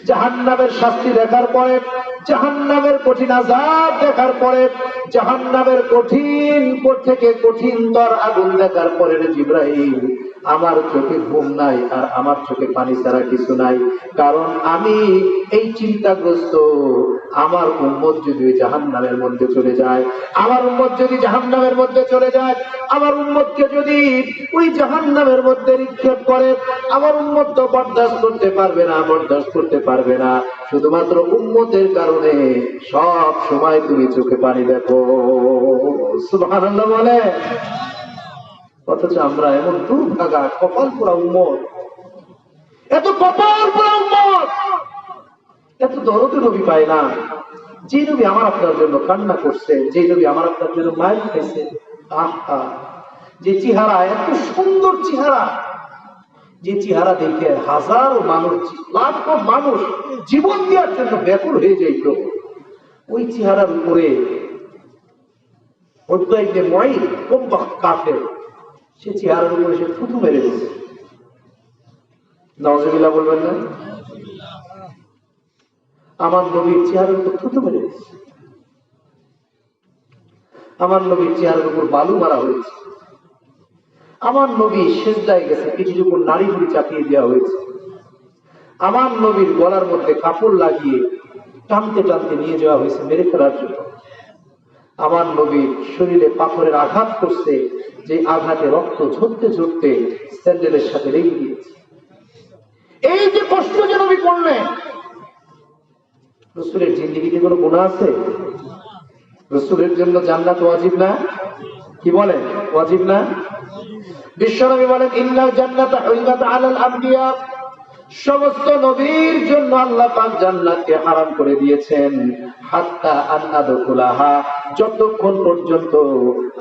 জাহান্নামের শাস্তি দেখার পরে, জাহান্নামের কঠিন আযাব দেখার পরে, জাহান্নামের কঠিন থেকে কঠিনতর আগুন দেখার পরে রে জিবরাইল, আমার চোখে ঘুম নাই আর আমার চোখে পানি ছাড়া কিছু নাই। কারণ আমি এই চিন্তাগ্রস্ত, আমার উম্মত যদি ওই জাহান্নামের মধ্যে চলে যায়, আমার উম্মত যদি জাহান্নামের মধ্যে চলে যায়, আমার উম্মতকে যদি ওই জাহান্নামের মধ্যে নিক্ষেপ করে, আমার উম্মত তো বরদাস্ত করতে পারবে না, বরদাস্ত করতে পারবে না। শুধুমাত্র উম্মতের কারণে সব সময় তুমি চোখে পানি দেখো। সুবহানাল্লাহ বলে। অথচ আমরা এমন দুর্ভাগা কপাল পোড়া উম্মত, এত কপাল পোড়া উম্মত, এত দরদ নবী পায় না। যে নবী আমার আপনার জন্য কান্না করছে, যে নবী আমার আপনার জন্য মায়ের খাইছে, আহা, যে চেহারা, এত সুন্দর চেহারা, যে চেহারা দেখে হাজারো মানুষ, লাখ মানুষ জীবন দেওয়ার জন্য ব্যাকুল হয়ে যাইত, ওই চেহারার উপরে কাফের, সে চেহারার উপরে সে থুতু মেরে দিচ্ছে। নাউজুবিল্লাহ বলবেন না? আমার নবীর চেহারার উপর থুতু মেরে দিচ্ছে, আমার নবীর চেহারার উপর বালু মারা হয়েছে, আমার নবী সেজদায় গেছে, কিছুর উপর নারী ভুড়ি চাপিয়ে দেওয়া হয়েছে, আমার নবীর গলার মধ্যে কাপড় লাগিয়ে টানতে টানতে নিয়ে যাওয়া হয়েছে মেরে ফেলার জন্য। আমার নবীর শরীরে পাথরের আঘাত করছে, যে আঘাতে রক্ত ঝরতে ঝরতে স্যান্ডেলের সাথে লেগে গিয়েছে। এই যে কষ্ট যে নবী করলেন, রাসূলের জিন্দেগিতে কোনো গুনাহ আছে? রাসূলের জন্য জান্নাত ওয়াজিব না? কি বলেন, ওয়াজিব না? বিশ্বনবী বলেন ইন্নাল জান্নাতা হুরিমাত আলাল আম্বিয়া, সমস্ত নবীর জন্য আল্লাহ পাক জান্নাতকে হারাম করে দিয়েছেন। হাত্তা আন আদখুলাহা, যতক্ষণ পর্যন্ত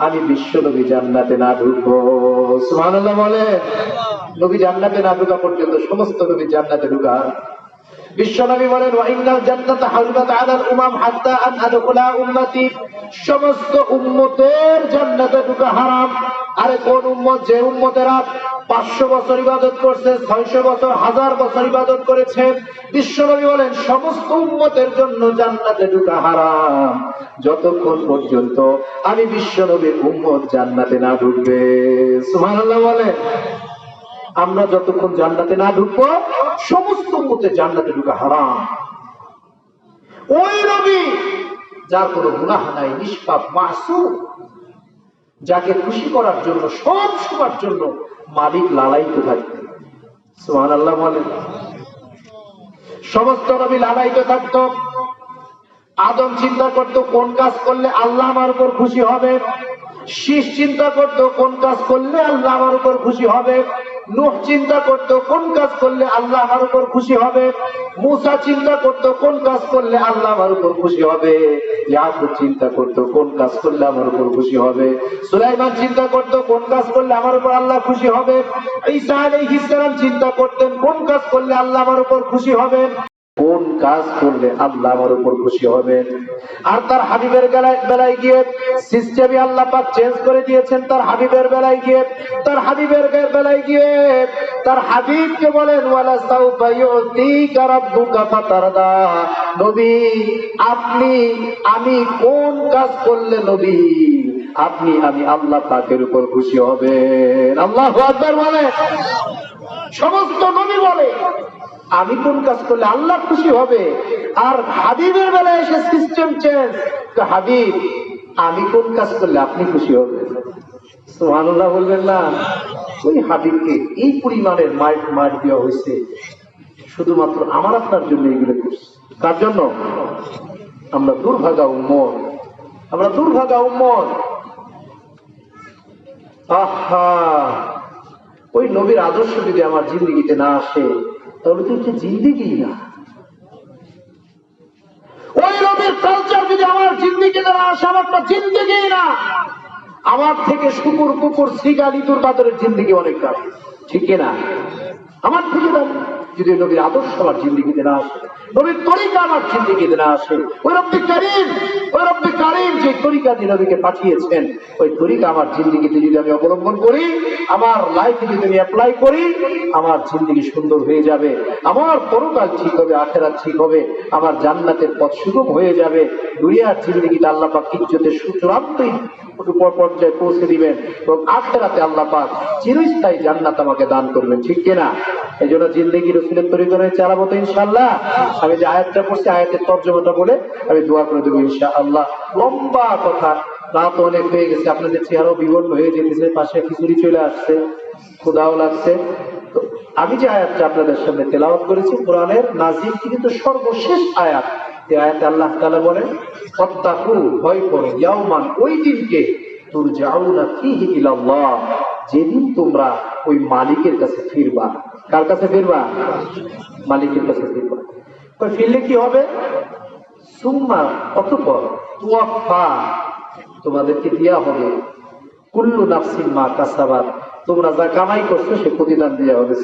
আমি বিশ্ব নবী জান্নাতে না ঢুকবো। সুবহানাল্লাহ বলে, নবী জান্নাতে না ঢোকা পর্যন্ত সমস্ত নবী জান্নাতে ঢোকা। বিশ্বনবী বলেন ওয়া ইন্নাল জান্নাতা হারিমাত আলাল উমাম হাত্তা আন আদখুলা উম্মতি, সমস্ত উম্মতের জান্নাতে ঢোকা হারাম। আরে কোন উম্মত? যে উম্মতেরা 500 বছর ইবাদত করছে, 600 বছর, 1000 বছর ইবাদত করেছে। বিশ্বনবী বলেন সমস্ত উম্মতের জন্য জান্নাতে ঢোকা হারাম যতক্ষণ পর্যন্ত আমি বিশ্বনবীর উম্মত জান্নাতে না ঢুকবে। সুবহানাল্লাহ বলে, আমরা যতক্ষণ জান্নাতে না ঢুকবো সমস্ত উম্মতের জান্নাতে ঢোকা হারাম। ওই নবী যার কোনো গুনাহ নাই, নিষ্পাপ, মাসুম, যাকে খুশি করার জন্য সব সময়ের জন্য মালিক লালায়িত থাকতেন। সুবহানাল্লাহ বলেন, সমস্ত নবী লালায়িত থাকত। আদম চিন্তা করত কোন কাজ করলে আল্লাহ আমার উপর খুশি হবে। শীষ চিন্তা করত কোন কাজ করলে আল্লাহ আমার উপর খুশি হবে। নূহ চিন্তা করত কোন কাজ করলে আল্লাহ আমার উপর খুশি হবে। মুসা চিন্তা করত কোন কাজ করলে আল্লাহ আমার উপর খুশি হবে। ইয়াকুব চিন্তা করত কোন কাজ করলে আমার উপর খুশি হবে। সুলাইমান চিন্তা করত কোন কাজ করলে আমার উপর আল্লাহ খুশি হবে। ঈসা আলাইহিস সালাম চিন্তা করতেন কোন কাজ করলে আল্লাহ আমার উপর খুশি হবে, কোন কাজ করলে আল্লাহ আমার উপর খুশি হবে। আর তার হাবিবের বেলায় গিয়ে সিস্টেমই আল্লাহ পাক চেঞ্জ করে দিয়েছেন। তার হাবিবের বেলায় গিয়ে, তার হাবিবের বেলায় গিয়ে তার হাবিবকে বলেন ওয়ালা সাউফা ইউতিকা রাব্বুকা ফাতারদা, নবী আপনি আমি কোন কাজ করলে নবী আপনি আমি আল্লাহ পাকের উপর খুশি হবেন। আল্লাহু আকবার বলে, সমস্ত নবী বলে আমি কোন কাজ করলে আল্লাহ খুশি হবে। আর হাবিবের বেলায় এসে সিস্টেম চেঞ্জ, হাবিব আমি কোন কাজ করলে আপনি খুশি হবেন। সুবহানাল্লাহ বলবেন না? ওই হাবিবকে এই পরিমাণের মার দেওয়া হয়েছে শুধুমাত্র আমার আপনার জন্য। এগুলো করছে কার জন্য? আমরা দুর্ভাগা উম্মত, আমরা দুর্ভাগা উম্মত। আহা, ওই নবীর আদর্শ যদি আমার জিন্দেগিতে না আসে তাহলে তো হচ্ছে জিন্দেগি না। ওই নবীর কালচার যদি আমার জিন্দেগিতে না আসে, আমার তো জিন্দেগি না। আমার থেকে শুকুর কুকুর শ্রীগাল ইঁদুর বাদরের জিন্দেগি অনেক দামি, ঠিক কিনা? আমার থেকে দামি যদি নবীর আদর্শ আমার জিন্দেগিতে না আসে, নবীর তরিকা আমার জিন্দেগিতে না আসে। ওই রব্বি কারীম যে তরিকা দিয়ে নবীকে পাঠিয়েছেন, ওই তরিকা আমার জিন্দেগিতে যদি আমি অবলম্বন করি, আমার লাইফে যদি আমি অ্যাপ্লাই করি, আমার জিন্দেগি সুন্দর হয়ে যাবে, আমার পরকাল ঠিক হবে, আখিরাত ঠিক হবে, আমার জান্নাতের পথ সুগম হয়ে যাবে। দুনিয়ার জিন্দেগিতে আল্লাহ পাক ইজ্জতের চূড়ান্তই পর্যায়ে পৌঁছে দিবেন এবং আখিরাতে আল্লাহ পাক চিরস্থায়ী জান্নাত আমাকে দান করবেন, ঠিক কিনা? এই জন্য জিন্দেগি রাসূলের তরিকায় চালাবো তো ইনশাআল্লাহ। আমি যে আয়াতটা পড়ছি, আয়াতের তর্জমাটা বলে আমি দোয়া করে দেবো ইনশাআল্লাহ। লম্বা কথা, রাত অনেক হয়ে গেছে, আপনাদের চেহারাও বিবর্ণ হয়ে যেতেছে, পাশে খিচুড়ি চলে আসছে, ক্ষুধাও লাগছে। তো আমি যে আয়াতটা আপনাদের সামনে তেলাওয়াত করেছি, কোরআনের নাযিলকৃত সর্বশেষ আয়াত। এই আয়াতে আল্লাহ তাআলা বলেন ফাত্তাকু, ভয় করো, ইয়াউমান, ওই দিনকে, তুরজাউনা ফীহি ইলাল্লাহ, যেদিন তোমরা ওই মালিকের কাছে ফিরবা। কার কাছে ফিরবা? মালিকের কাছে ফিরবা। ফিরলে কি হবে? সুম্মা, অতঃপর, তুওয়াফা, তোমাদেরকে দেয়া হবে, কুল্লু নাফসিন মা কাসাবাত, তোমরা যা কামাই করছো সে প্রতিদান দেওয়া হবে।